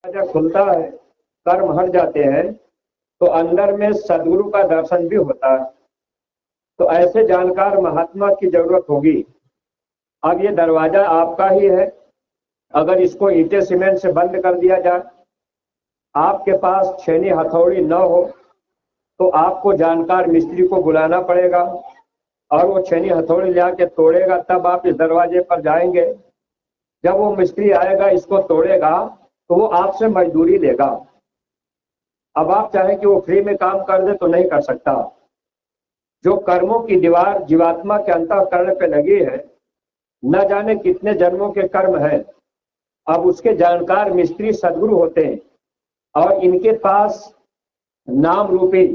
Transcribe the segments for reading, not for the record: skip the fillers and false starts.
जब खुलता है, कर्म हट जाते हैं, तो अंदर में सदगुरु का दर्शन भी होता है। तो ऐसे जानकार महात्मा की जरूरत होगी। अब ये दरवाजा आपका ही है, अगर इसको ईंटे सीमेंट से बंद कर दिया जाए, आपके पास छेनी हथौड़ी न हो, तो आपको जानकार मिस्त्री को बुलाना पड़ेगा और वो छेनी हथौड़ी ले आके तोड़ेगा, तब आप इस दरवाजे पर जाएंगे। जब वो मिस्त्री आएगा, इसको तोड़ेगा, तो वो आपसे मजदूरी लेगा। अब आप चाहे कि वो फ्री में काम कर दे तो नहीं कर सकता। जो कर्मों की दीवार जीवात्मा के अंतःकरण पे लगी है, न जाने कितने जन्मों के कर्म हैं। अब उसके जानकार मिस्त्री सदगुरु होते हैं और इनके पास नाम रूपी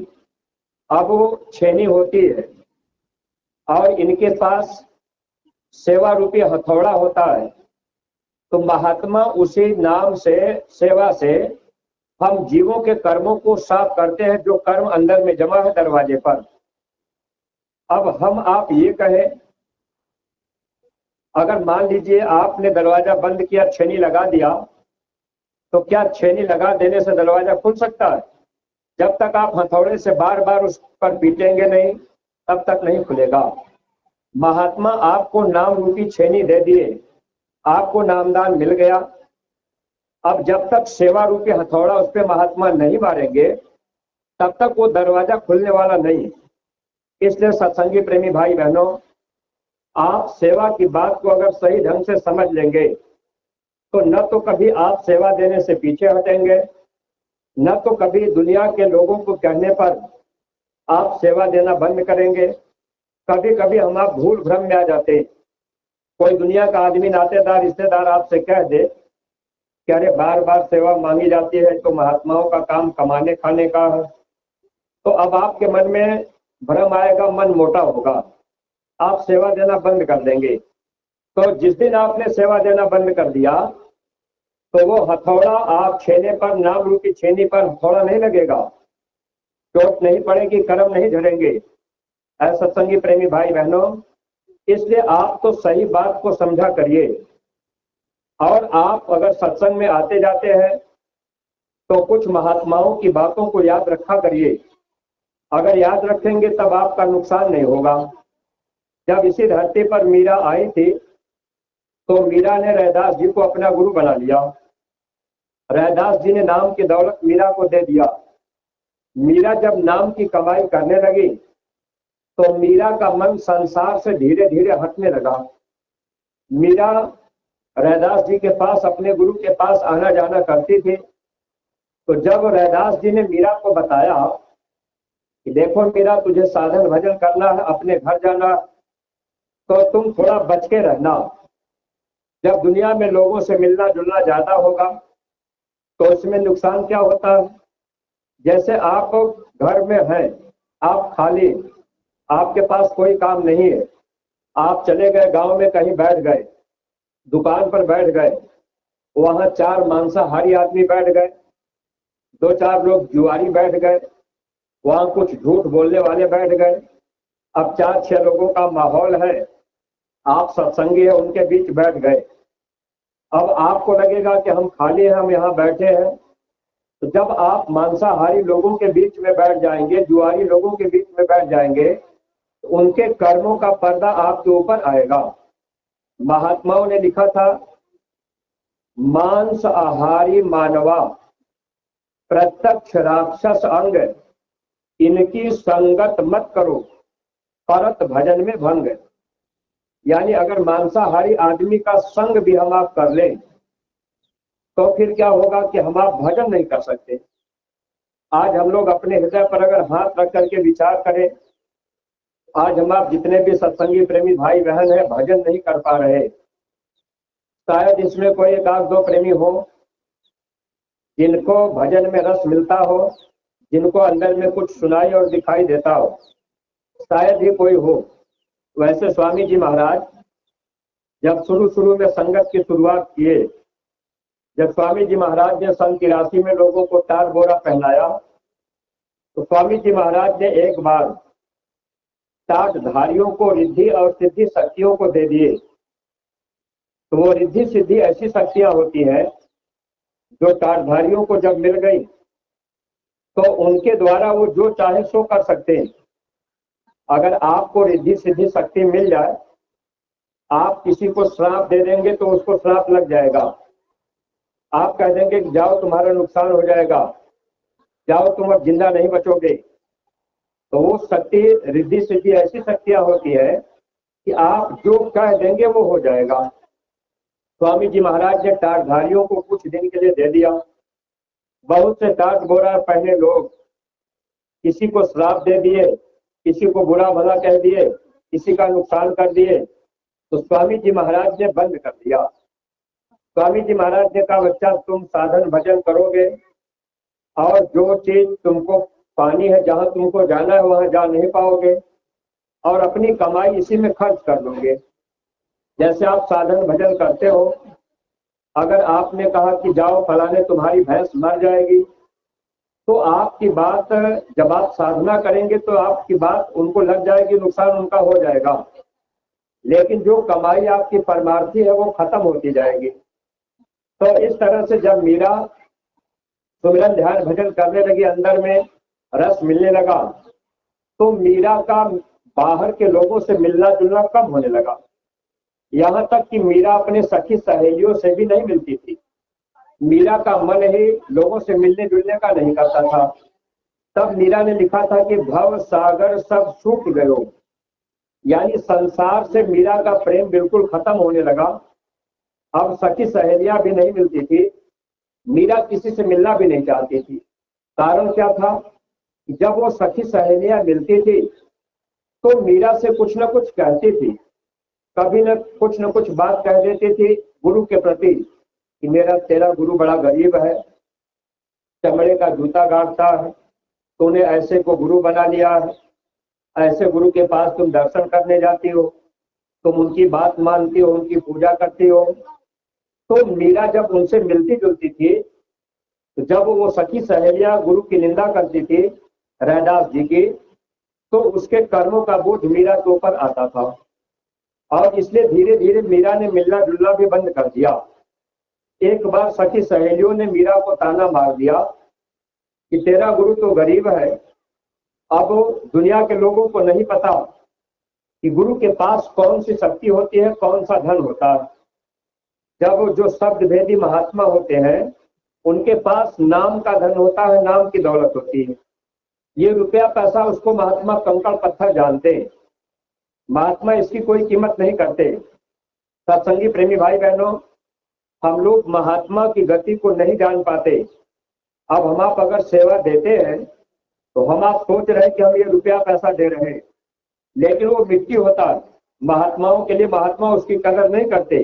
अब वो छेनी होती है और इनके पास सेवा रूपी हथौड़ा होता है। तो महात्मा उसी नाम से, सेवा से हम जीवों के कर्मों को साफ करते हैं, जो कर्म अंदर में जमा है दरवाजे पर। अब हम आप ये कहें, अगर मान लीजिए आपने दरवाजा बंद किया, छेनी लगा दिया, तो क्या छेनी लगा देने से दरवाजा खुल सकता है? जब तक आप हथौड़े से बार बार उस पर पीटेंगे नहीं, तब तक नहीं खुलेगा। महात्मा आपको नाम रूपी छेनी दे दिए, आपको नामदान मिल गया। अब जब तक सेवा रूपी हथौड़ा उस पर महात्मा नहीं मारेंगे, तब तक वो दरवाजा खुलने वाला नहीं। इसलिए सत्संगी प्रेमी भाई बहनों, आप सेवा की बात को अगर सही ढंग से समझ लेंगे, तो न तो कभी आप सेवा देने से पीछे हटेंगे, न तो कभी दुनिया के लोगों को कहने पर आप सेवा देना बंद करेंगे। कभी कभी हम आप भूल भ्रम में आ जाते। कोई दुनिया का आदमी, नातेदार, रिश्तेदार आपसे कह दे कि अरे बार बार सेवा मांगी जाती है, तो महात्माओं का काम कमाने खाने का है। तो अब आपके मन में भ्रम आएगा, मन मोटा होगा, आप सेवा देना बंद कर देंगे। तो जिस दिन आपने सेवा देना बंद कर दिया, तो वो हथौड़ा आप छेने पर, नाम रूपी छेनी पर हथौड़ा नहीं लगेगा, चोट नहीं पड़ेगी, कर्म नहीं झड़ेंगे। ऐसा सत्संगी प्रेमी भाई बहनों, इसलिए आप तो सही बात को समझा करिए। और आप अगर सत्संग में आते जाते हैं, तो कुछ महात्माओं की बातों को याद रखा करिए। अगर याद रखेंगे तब आपका नुकसान नहीं होगा। जब इसी धरती पर मीरा आई थी, तो मीरा ने रैदास जी को अपना गुरु बना लिया। रैदास जी ने नाम की दौलत मीरा को दे दिया। मीरा जब नाम की कमाई करने लगी, तो मीरा का मन संसार से धीरे धीरे हटने लगा। मीरा रैदास जी के पास, अपने गुरु के पास आना जाना करती थी। तो जब रैदास जी ने मीरा को बताया कि देखो मीरा, तुझे साधन भजन करना है, अपने घर जाना, तो तुम थोड़ा बच के रहना। जब दुनिया में लोगों से मिलना जुलना ज्यादा होगा, तो इसमें नुकसान क्या होता है? जैसे आप घर में हैं, आप खाली, आपके पास कोई काम नहीं है, आप चले गए गांव में, कहीं बैठ गए, दुकान पर बैठ गए, वहां 4 मांसाहारी आदमी बैठ गए, 2-4 लोग जुआरी बैठ गए, वहां कुछ झूठ बोलने वाले बैठ गए। अब 4-6 लोगों का माहौल है, आप सत्संगी है, उनके बीच बैठ गए। अब आपको लगेगा कि हम खाली हैं, हम यहाँ बैठे हैं। तो जब आप मांसाहारी लोगों के बीच में बैठ जाएंगे, जुआरी लोगों के बीच में बैठ जाएंगे, तो उनके कर्मों का पर्दा आपके ऊपर आएगा। महात्माओं ने लिखा था, मांस आहारी मानवा प्रत्यक्ष राक्षस अंग, इनकी संगत मत करो, परत भजन में भंग। यानी अगर मांसाहारी आदमी का संग भी हम आप कर लें, तो फिर क्या होगा कि हम आप भजन नहीं कर सकते। आज हम लोग अपने हृदय पर अगर हाथ रख करके विचार करें, आज हम आप जितने भी सत्संगी प्रेमी भाई बहन हैं, भजन नहीं कर पा रहे। शायद इसमें कोई 1-2 प्रेमी हो जिनको भजन में रस मिलता हो, जिनको अंदर में कुछ सुनाई और दिखाई देता हो, शायद ही कोई हो। वैसे स्वामी जी महाराज जब शुरू में संगत की शुरुआत किए, जब स्वामी जी महाराज ने सन 83 में लोगों को 4 बोरा पहनाया, तो स्वामी जी महाराज ने एक बार 60 धारियों को रिद्धि और सिद्धि शक्तियों को दे दिए। तो वो रिद्धि सिद्धि ऐसी शक्तियां होती हैं जो टाटधारियों को जब मिल गई तो उनके द्वारा वो जो चाहे सो कर सकते हैं। अगर आपको रिद्धि सिद्धि शक्ति मिल जाए, आप किसी को श्राप दे देंगे तो उसको श्राप लग जाएगा। आप कह देंगे कि जाओ तुम्हारा नुकसान हो जाएगा, जाओ तुम अब जिंदा नहीं बचोगे, तो वो शक्ति रिद्धि सिद्धि ऐसी शक्तियां होती है कि आप जो कह देंगे वो हो जाएगा। स्वामी जी महाराज ने टाटधारियों को कुछ दिन के लिए दे दिया। बहुत से टाट बोरा पहले लोग किसी को श्राप दे दिए, किसी को बुरा भला कह दिए, किसी का नुकसान कर दिए, तो स्वामी जी महाराज ने बंद कर दिया। स्वामी जी महाराज ने कहा, बच्चा तुम साधन भजन करोगे और जो चीज तुमको पानी है, जहां तुमको जाना है वहां जा नहीं पाओगे और अपनी कमाई इसी में खर्च कर दोगे। जैसे आप साधन भजन करते हो, अगर आपने कहा कि जाओ फलाने तुम्हारी भैंस मर जाएगी, तो आपकी बात जब आप साधना करेंगे तो आपकी बात उनको लग जाएगी, नुकसान उनका हो जाएगा, लेकिन जो कमाई आपकी परमार्थी है वो खत्म होती जाएगी। तो इस तरह से जब मीरा सुमिरन ध्यान भजन करने लगी, अंदर में रस मिलने लगा, तो मीरा का बाहर के लोगों से मिलना जुलना कम होने लगा। यहाँ तक कि मीरा अपने सखी सहेलियों से भी नहीं मिलती थी। मीरा का मन ही लोगों से मिलने जुलने का नहीं करता था। तब मीरा ने लिखा था कि भव सागर सब सूख गयो, यानी संसार से मीरा का प्रेम बिल्कुल खत्म होने लगा। अब सखी सहेलियां भी नहीं मिलती थी, मीरा किसी से मिलना भी नहीं चाहती थी। कारण क्या था? जब वो सखी सहेलियां मिलती थी तो मीरा से कुछ न कुछ कहती थी, कभी न कुछ बात कह देती थी गुरु के प्रति कि मेरा तेरा गुरु बड़ा गरीब है, चमड़े का जूता गाड़ता है, तूने ऐसे को गुरु बना लिया है, ऐसे गुरु के पास तुम दर्शन करने जाती हो, तुम उनकी बात मानती हो, उनकी पूजा करती हो। तो मीरा जब उनसे मिलती जुलती थी, तो जब वो सखी सहेलियां गुरु की निंदा करती थी रैदास जी की, तो उसके कर्मों का बोझ मीरा के ऊपर आता था और इसलिए धीरे धीरे मीरा ने मिलना जुलना भी बंद कर दिया। एक बार सखी सहेलियों ने मीरा को ताना मार दिया कि तेरा गुरु तो गरीब है। अब दुनिया के लोगों को नहीं पता कि गुरु के पास कौन सी शक्ति होती है, कौन सा धन होता है। जब जो शब्द भेदी महात्मा होते हैं उनके पास नाम का धन होता है, नाम की दौलत होती है। ये रुपया पैसा उसको महात्मा कंकड़ पत्थर जानते हैं, महात्मा इसकी कोई कीमत नहीं करते। सत्संगी प्रेमी भाई बहनों, हम लोग महात्मा की गति को नहीं जान पाते। अब हम आप अगर सेवा देते हैं तो हम आप सोच रहे हैं कि हम ये रुपया पैसा दे रहे हैं, लेकिन वो मिट्टी होता है महात्माओं के लिए। महात्मा उसकी कदर नहीं करते,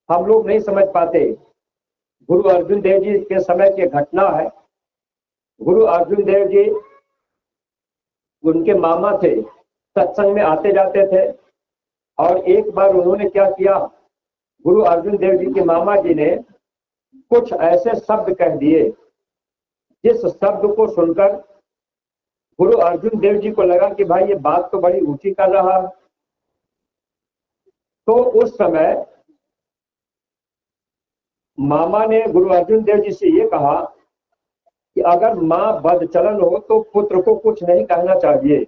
हम लोग नहीं समझ पाते। गुरु अर्जुन देव जी के समय की घटना है। गुरु अर्जुन देव जी, उनके मामा थे, सत्संग में आते जाते थे और एक बार उन्होंने क्या किया, गुरु अर्जुन देव जी के मामा जी ने कुछ ऐसे शब्द कह दिए जिस शब्द को सुनकर गुरु अर्जुन देव जी को लगा कि भाई ये बात तो बड़ी ऊंची कर रहा है। तो उस समय मामा ने गुरु अर्जुन देव जी से ये कहा कि अगर माँ बदचलन हो तो पुत्र को कुछ नहीं कहना चाहिए,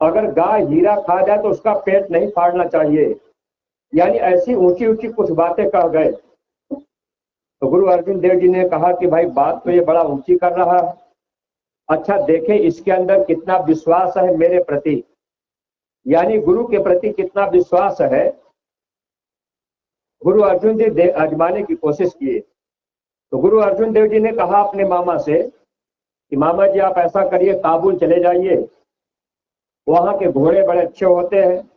अगर गाय हीरा खा जाए तो उसका पेट नहीं फाड़ना चाहिए। यानी ऐसी ऊंची ऊंची कुछ बातें कह गए। तो गुरु अर्जुन देव जी ने कहा कि भाई बात तो ये बड़ा ऊंची कर रहा है, अच्छा देखें इसके अंदर कितना विश्वास है मेरे प्रति, यानी गुरु के प्रति कितना विश्वास है। गुरु अर्जुन जी आजमाने की कोशिश किए। तो गुरु अर्जुन देव जी ने कहा अपने मामा से कि मामा जी आप ऐसा करिए, काबुल चले जाइए, वहां के घोड़े बड़े अच्छे होते हैं,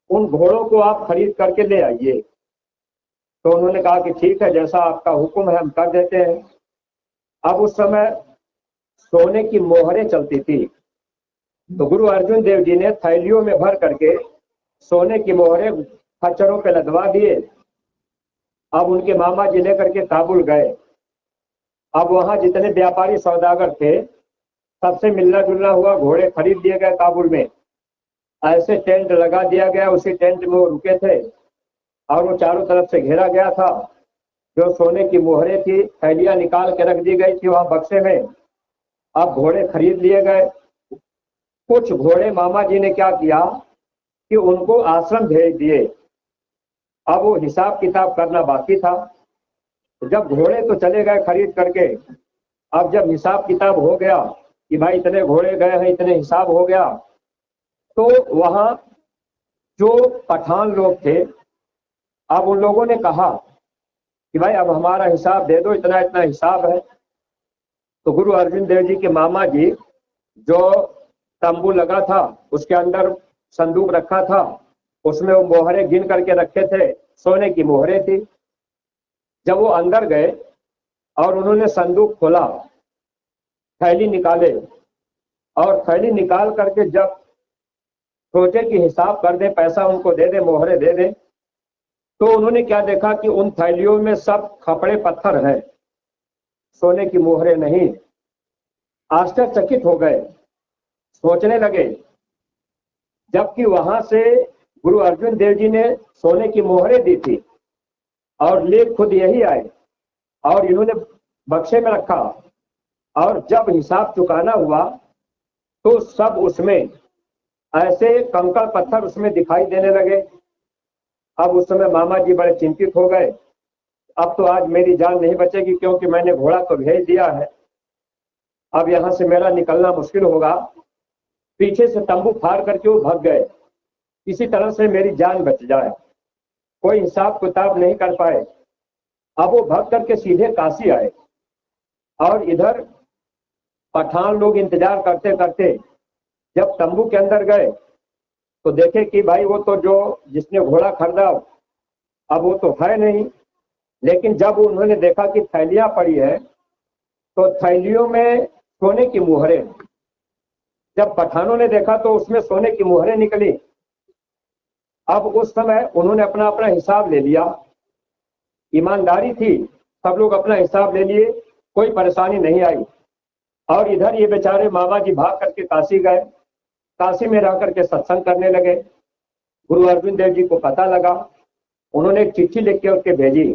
उन घोड़ों को आप खरीद करके ले आइए। तो उन्होंने कहा कि ठीक है, जैसा आपका हुक्म है हम कर देते हैं। अब उस समय सोने की मोहरें चलती थी, तो गुरु अर्जुन देव जी ने थैलियों में भर करके सोने की मोहरें खच्चरों पे लदवा दिए। अब उनके मामा जी लेकर के काबुल गए। अब वहां जितने व्यापारी सौदागर थे सबसे मिलना जुलना हुआ, घोड़े खरीद दिए गए काबुल में। ऐसे टेंट लगा दिया गया, उसी टेंट में वो रुके थे और वो चारों तरफ से घेरा गया था। जो सोने की मोहरें थी, थैलियां निकाल के रख दी गई थी वहां बक्से में। अब घोड़े खरीद लिए गए। कुछ घोड़े मामा जी ने क्या किया कि उनको आश्रम भेज दिए। अब वो हिसाब किताब करना बाकी था। जब घोड़े तो चले गए खरीद करके, अब जब हिसाब किताब हो गया कि भाई इतने घोड़े गए हैं, इतने हिसाब हो गया, तो वहां जो पठान लोग थे, अब उन लोगों ने कहा कि भाई अब हमारा हिसाब दे दो, इतना इतना हिसाब है। तो गुरु अर्जुन देव जी के मामा जी, जो तंबू लगा था उसके अंदर संदूक रखा था, उसमें वो मोहरे गिन करके रखे थे, सोने की मोहरे थी। जब वो अंदर गए और उन्होंने संदूक खोला, थैली निकाले, और थैली निकाल करके जब सोचे कि हिसाब कर दे, पैसा उनको दे दे, मोहरे दे दे, तो उन्होंने क्या देखा कि उन थैलियों में सब खपड़े पत्थर हैं, सोने की मोहरे नहीं। आश्चर्यचकित हो गए, सोचने लगे, जबकि वहां से गुरु अर्जुन देव जी ने सोने की मोहरे दी थी और ले खुद यही आए और इन्होंने बक्से में रखा, और जब हिसाब चुकाना हुआ तो सब उसमें ऐसे कंकड़ पत्थर उसमें दिखाई देने लगे। अब उस समय मामा जी बड़े चिंतित हो गए, अब तो आज मेरी जान नहीं बचेगी, क्योंकि मैंने घोड़ा तो भेज दिया है, अब यहां से मेरा निकलना मुश्किल होगा। पीछे से तंबू फाड़ करके वो भाग गए, किसी तरह से मेरी जान बच जाए। कोई हिसाब किताब नहीं कर पाए। अब वो भाग करके सीधे काशी आए, और इधर पठान लोग इंतजार करते करते जब तंबू के अंदर गए तो देखे कि भाई वो तो जो जिसने घोड़ा खरीदा अब वो तो है नहीं। लेकिन जब उन्होंने देखा कि थैलियां पड़ी है, तो थैलियों में सोने की मुहरें। जब पठानों ने देखा तो उसमें सोने की मुहरें निकली। अब उस समय उन्होंने अपना अपना हिसाब ले लिया, ईमानदारी थी, सब लोग अपना हिसाब ले लिए, कोई परेशानी नहीं आई। और इधर ये बेचारे मामा जी भाग करके काशी गए, काशी में रह करके सत्संग करने लगे। गुरु अर्जुन देव जी को पता लगा, उन्होंने एक चिट्ठी लिख के उसके भेजी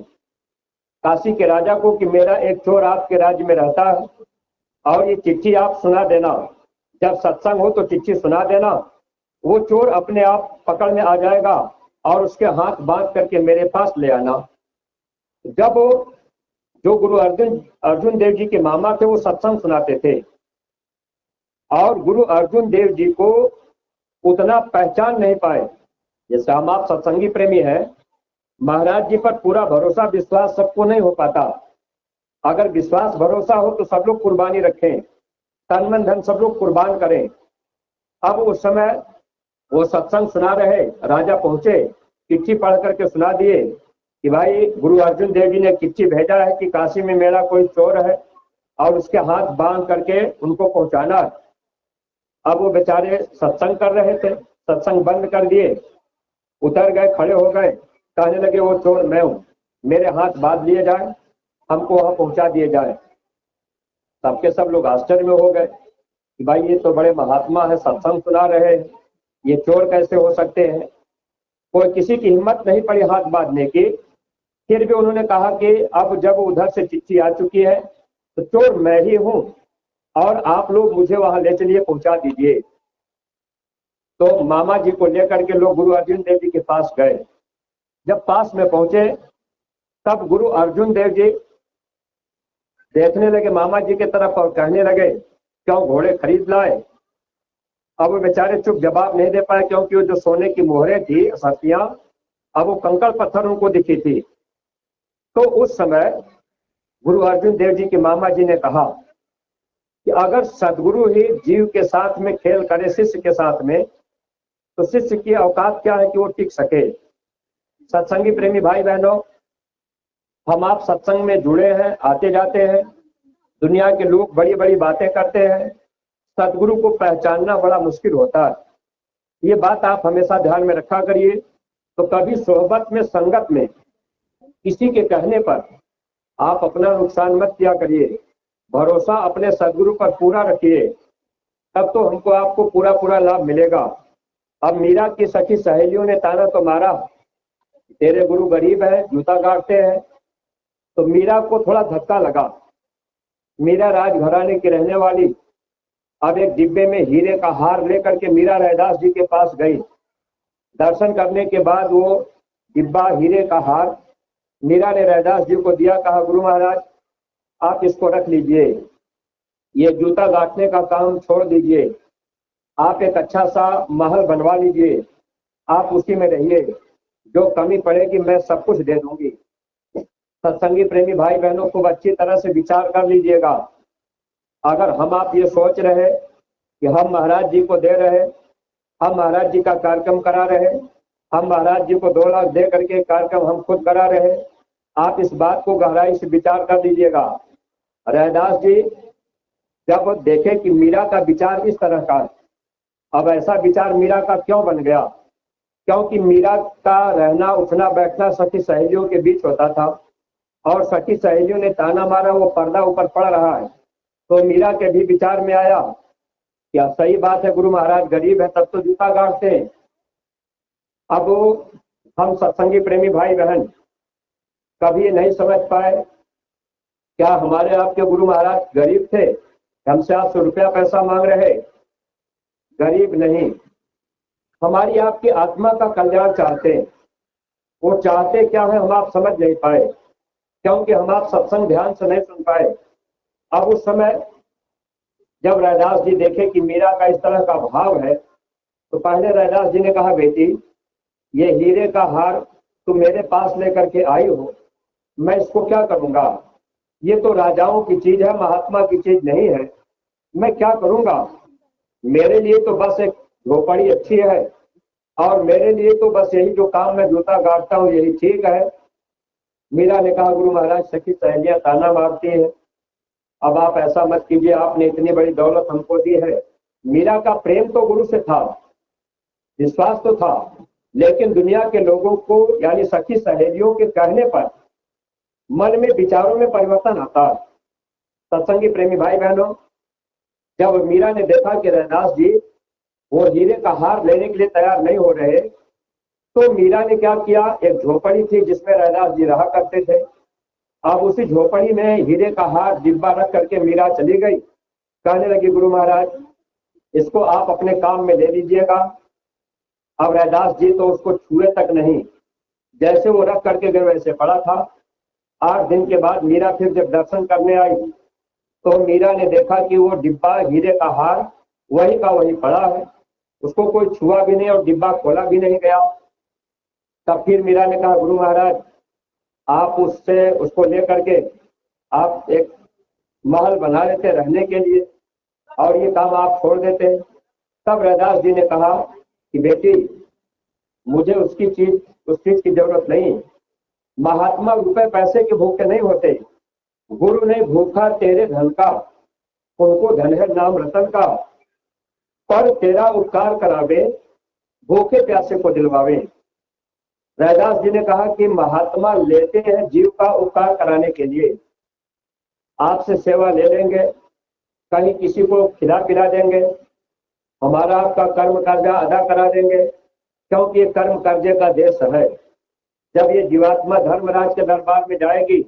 काशी के राजा को कि मेरा एक चोर आपके राज्य में रहता है, और ये चिट्ठी आप सुना देना, जब सत्संग हो तो चिट्ठी सुना देना, वो चोर अपने आप पकड़ में आ जाएगा और उसके हाथ बांध करके मेरे पास ले आना। जब जो गुरु अर्जुन देव जी के मामा थे वो सत्संग सुनाते थे, और गुरु अर्जुन देव जी को उतना पहचान नहीं पाए। जैसे हम आप सत्संगी प्रेमी है, महाराज जी पर पूरा भरोसा विश्वास सबको नहीं हो पाता। अगर विश्वास भरोसा हो तो सब लोग कुर्बानी रखें, तन मन धन सब लोग कुर्बान करें। अब उस समय वो सत्संग सुना रहे, राजा पहुंचे, चिट्ठी पढ़ करके सुना दिए कि भाई गुरु अर्जुन देव जी ने चिट्ठी भेजा है कि काशी में मेरा कोई चोर है और उसके हाथ बांध करके उनको पहुंचाना। अब वो बेचारे सत्संग कर रहे थे, सत्संग बंद कर दिए, उतर गए, खड़े हो गए, कहने लगे वो चोर मैं हूं, मेरे हाथ बांध लिए जाए, हमको वहां पहुंचा दिए जाए। सबके सब लोग आश्चर्य में हो गए कि भाई ये तो बड़े महात्मा है, सत्संग सुना रहे हैं, ये चोर कैसे हो सकते हैं। कोई किसी की हिम्मत नहीं पड़ी हाथ बांधने की। फिर भी उन्होंने कहा कि अब जब उधर से चिट्ठी आ चुकी है तो चोर मैं ही हूं, और आप लोग मुझे वहां ले चलिए, पहुंचा दीजिए। तो मामा जी को लेकर के लोग गुरु अर्जुन देव जी के पास गए। जब पास में पहुंचे तब गुरु अर्जुन देव जी देखने लगे मामा जी की तरफ और कहने लगे क्यों घोड़े खरीद लाए। अब वो बेचारे चुप, जवाब नहीं दे पाए, क्योंकि वो जो सोने की मोहरें थी सतियां, अब वो कंकड़ पत्थर उनको दिखी थी। तो उस समय गुरु अर्जुन देव जी के मामा जी ने कहा कि अगर सदगुरु ही जीव के साथ में खेल करे, शिष्य के साथ में, तो शिष्य की औकात क्या है कि वो टिक सके। सत्संगी प्रेमी भाई बहनों, हम आप सत्संग में जुड़े हैं, आते जाते हैं, दुनिया के लोग बड़ी बड़ी बातें करते हैं, सदगुरु को पहचानना बड़ा मुश्किल होता है। ये बात आप हमेशा ध्यान में रखा करिए। तो कभी सोहबत में, संगत में किसी के कहने पर आप अपना नुकसान मत किया करिए, भरोसा अपने सदगुरु पर पूरा रखिए, तब तो हमको आपको पूरा पूरा लाभ मिलेगा। अब मीरा की सखी सहेलियों ने ताना तो मारा, तेरे गुरु गरीब है, जूता काटते हैं, तो मीरा को थोड़ा धक्का लगा। मीरा राजघराने की रहने वाली अब एक डिब्बे में हीरे का हार लेकर के मीरा रैदास जी के पास गई। दर्शन करने के बाद वो डिब्बा हीरे का हार मीरा ने रैदास जी को दिया। कहा, गुरु महाराज आप इसको रख लीजिए, ये जूता गांठने का काम छोड़ दीजिए, आप एक अच्छा सा महल बनवा लीजिए, आप उसी में रहिए, जो कमी पड़ेगी मैं सब कुछ दे दूंगी। सत्संगी प्रेमी भाई बहनों को अच्छी तरह से विचार कर लीजिएगा। अगर हम आप ये सोच रहे कि हम महाराज जी को दे रहे, हम महाराज जी का कार्यक्रम करा रहे, हम महाराज जी को 2 लाख दे करके कार्यक्रम हम खुद करा रहे, आप इस बात को गहराई से विचार कर लीजिएगा। रैदास जी जब देखे कि मीरा का विचार इस तरह का, अब ऐसा विचार मीरा का क्यों बन गया? क्योंकि मीरा का रहना उठना बैठना सखी सहेलियों के बीच होता था और सखी सहेलियों ने ताना मारा, वो पर्दा ऊपर पड़ रहा है। तो मीरा के भी विचार में आया, क्या सही बात है, गुरु महाराज गरीब है तब तो जूता गाड़ते हैं। अब हम सत्संगी प्रेमी भाई बहन कभी ये नहीं समझ पाए, क्या हमारे आपके गुरु महाराज गरीब थे? हमसे 800 रुपया पैसा मांग रहे? गरीब नहीं, हमारी आपकी आत्मा का कल्याण चाहते हैं। वो चाहते क्या है हम आप समझ नहीं पाए, क्योंकि हम आप सत्संग ध्यान से नहीं सुन पाए। अब उस समय जब रैदास जी देखे कि मीरा का इस तरह का भाव है, तो पहले रैदास जी ने कहा, बेटी ये हीरे का हार तुम मेरे पास लेकर के आई हो, मैं इसको क्या करूंगा? ये तो राजाओं की चीज है, महात्मा की चीज नहीं है, मैं क्या करूंगा? मेरे लिए तो बस एक झोपड़ी अच्छी है और मेरे लिए तो बस यही जो काम मैं जूता गाड़ता हूँ यही ठीक है। मीरा ने कहा, गुरु महाराज सखी सहेलियां ताना मारती है, अब आप ऐसा मत कीजिए, आपने इतनी बड़ी दौलत हमको दी है। मीरा का प्रेम तो गुरु से था, विश्वास तो था, लेकिन दुनिया के लोगों को यानी सखी सहेलियों के कहने पर मन में विचारों में परिवर्तन आता है। सत्संगी प्रेमी भाई बहनों, जब मीरा ने देखा कि रैदास जी वो हीरे का हार लेने के लिए तैयार नहीं हो रहे, तो मीरा ने क्या किया, एक झोपड़ी थी जिसमें रैदास जी रहा करते थे, अब उसी झोपड़ी में हीरे का हार डिब्बा रख करके मीरा चली गई। कहने लगी, गुरु महाराज इसको आप अपने काम में ले लीजिएगा। अब रैदास जी तो उसको छुए तक नहीं, जैसे वो रख करके गए वैसे पड़ा था। 8 दिन के बाद मीरा फिर जब दर्शन करने आई तो मीरा ने देखा कि वो डिब्बा हीरे का हार वही का वही पड़ा है, उसको कोई छुआ भी नहीं और डिब्बा खोला भी नहीं गया। तब फिर मीरा ने कहा, गुरु महाराज आप उससे उसको लेकर के आप एक महल बना लेते रहने के लिए और ये काम आप छोड़ देते। तब रैदास जी ने कहा कि बेटी मुझे उस चीज की जरूरत नहीं, महात्मा रुपए पैसे के भूखे नहीं होते, गुरु ने भूखा तेरे धन का, उनको धन है नाम रतन का, पर तेरा उपकार करावे भूखे प्यासे को दिलवावे। रैदास जी ने कहा कि महात्मा लेते हैं जीव का उपकार कराने के लिए, आपसे सेवा ले लेंगे, कहीं किसी को खिला पिला देंगे, हमारा आपका कर्म कर्जा अदा करा देंगे, क्योंकि ये कर्म कर्जे का देश है। जब ये जीवात्मा धर्मराज के दरबार में जाएगी,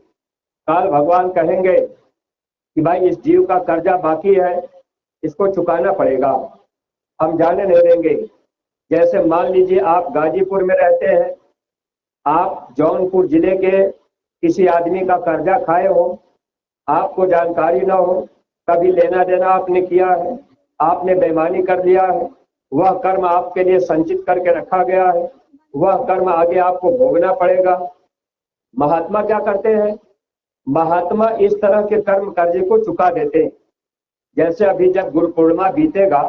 काल भगवान कहेंगे कि भाई इस जीव का कर्जा बाकी है, इसको चुकाना पड़ेगा, हम जाने नहीं देंगे। जैसे मान लीजिए आप गाजीपुर में रहते हैं, आप जौनपुर जिले के किसी आदमी का कर्जा खाए हो, आपको जानकारी ना हो, कभी लेना देना आपने किया है, आपने बेईमानी कर लिया है, वह कर्म आपके लिए संचित करके रखा गया है, वह कर्म आगे आपको भोगना पड़ेगा। महात्मा क्या करते हैं, महात्मा इस तरह के कर्म कर्जे को चुका देते हैं। जैसे अभी जब गुरु पूर्णिमा बीतेगा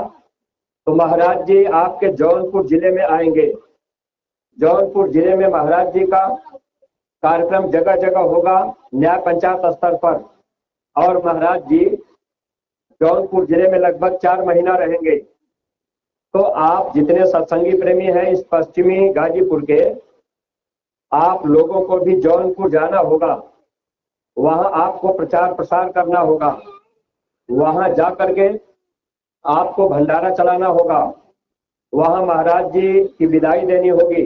तो महाराज जी आपके जौनपुर जिले में आएंगे, जौनपुर जिले में महाराज जी का कार्यक्रम जगह जगह होगा, न्याय पंचायत स्तर पर, और महाराज जी जौनपुर जिले में लगभग 4 महीना रहेंगे। तो आप जितने सत्संगी प्रेमी हैं इस पश्चिमी गाजीपुर के, आप लोगों को भी जौनपुर जाना होगा, वहां आपको प्रचार प्रसार करना होगा, वहां जा करके आपको भंडारा चलाना होगा, वहां महाराज जी की विदाई देनी होगी,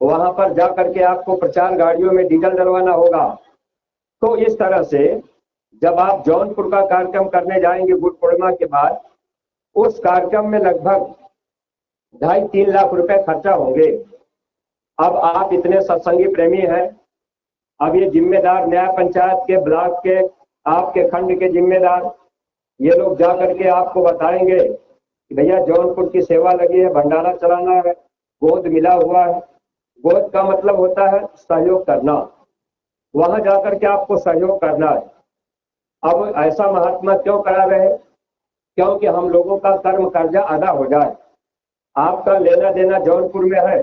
वहां पर जा करके आपको प्रचार गाड़ियों में डीजल डलवाना होगा, तो इस तरह से जब आप जौनपुर का कार्यक्रम करने जाएंगे गुरु पूर्णिमा के बाद, उस कार्यक्रम में लगभग 2.5-3 लाख रुपए खर्चा होंगे। अब आप इतने सत्संगी प्रेमी हैं, अब ये जिम्मेदार न्याय पंचायत के, ब्लॉक के, आपके खंड के जिम्मेदार, ये लोग जा करके आपको बताएंगे कि भैया जौनपुर की सेवा लगी है, भंडारा चलाना है, गोद मिला हुआ है। गोद का मतलब होता है सहयोग करना, वहां जाकर के आपको सहयोग करना है। अब ऐसा महात्मा क्यों करा रहे? क्योंकि हम लोगों का कर्म कर्जा अदा हो जाए। आपका लेना देना जौनपुर में है,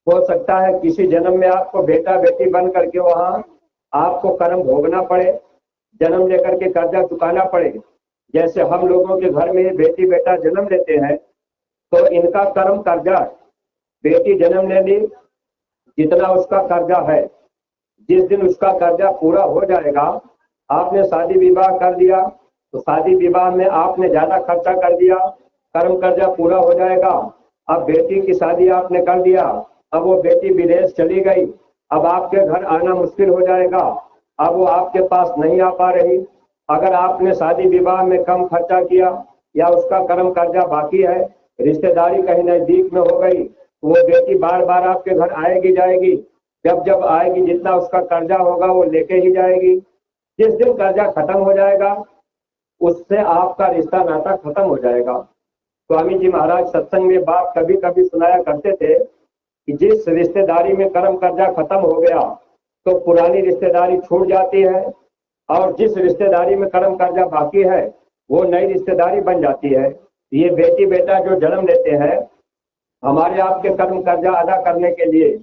हो सकता है किसी जन्म में आपको बेटा बेटी बन करके वहां आपको कर्म भोगना पड़े, जन्म लेकर के कर्जा चुकाना पड़े। जैसे हम लोगों के घर में बेटी बेटा जन्म लेते हैं तो इनका कर्म कर्जा, बेटी जन्म ले ली, जितना उसका कर्जा है, जिस दिन उसका कर्जा पूरा हो जाएगा, आपने शादी विवाह कर दिया तो शादी विवाह में आपने ज्यादा खर्चा कर दिया, कर्म कर्जा पूरा हो जाएगा। अब बेटी की शादी आपने कर दिया, अब वो बेटी विदेश चली गई, अब आपके घर आना मुश्किल हो जाएगा, अब वो आपके पास नहीं आ पा रही। अगर आपने शादी विवाह में कम खर्चा किया या उसका कर्म कर्जा बाकी है, रिश्तेदारी कहीं नजदीक में हो गई, तो वो बेटी बार बार आपके घर आएगी जाएगी, जब जब आएगी जितना उसका कर्जा होगा वो लेके ही जाएगी। जिस दिन कर्जा खत्म हो जाएगा उससे आपका रिश्ता नाता खत्म हो जाएगा। स्वामी जी महाराज सत्संग में बात कभी कभी सुनाया करते थे कि जिस रिश्तेदारी में कर्म कर्जा खत्म हो गया तो पुरानी रिश्तेदारी छूट जाती है, और जिस रिश्तेदारी में कर्म कर्जा बाकी है वो नई रिश्तेदारी बन जाती है। ये बेटी बेटा जो जन्म लेते हैं हमारे आपके कर्म कर्जा अदा करने के लिए,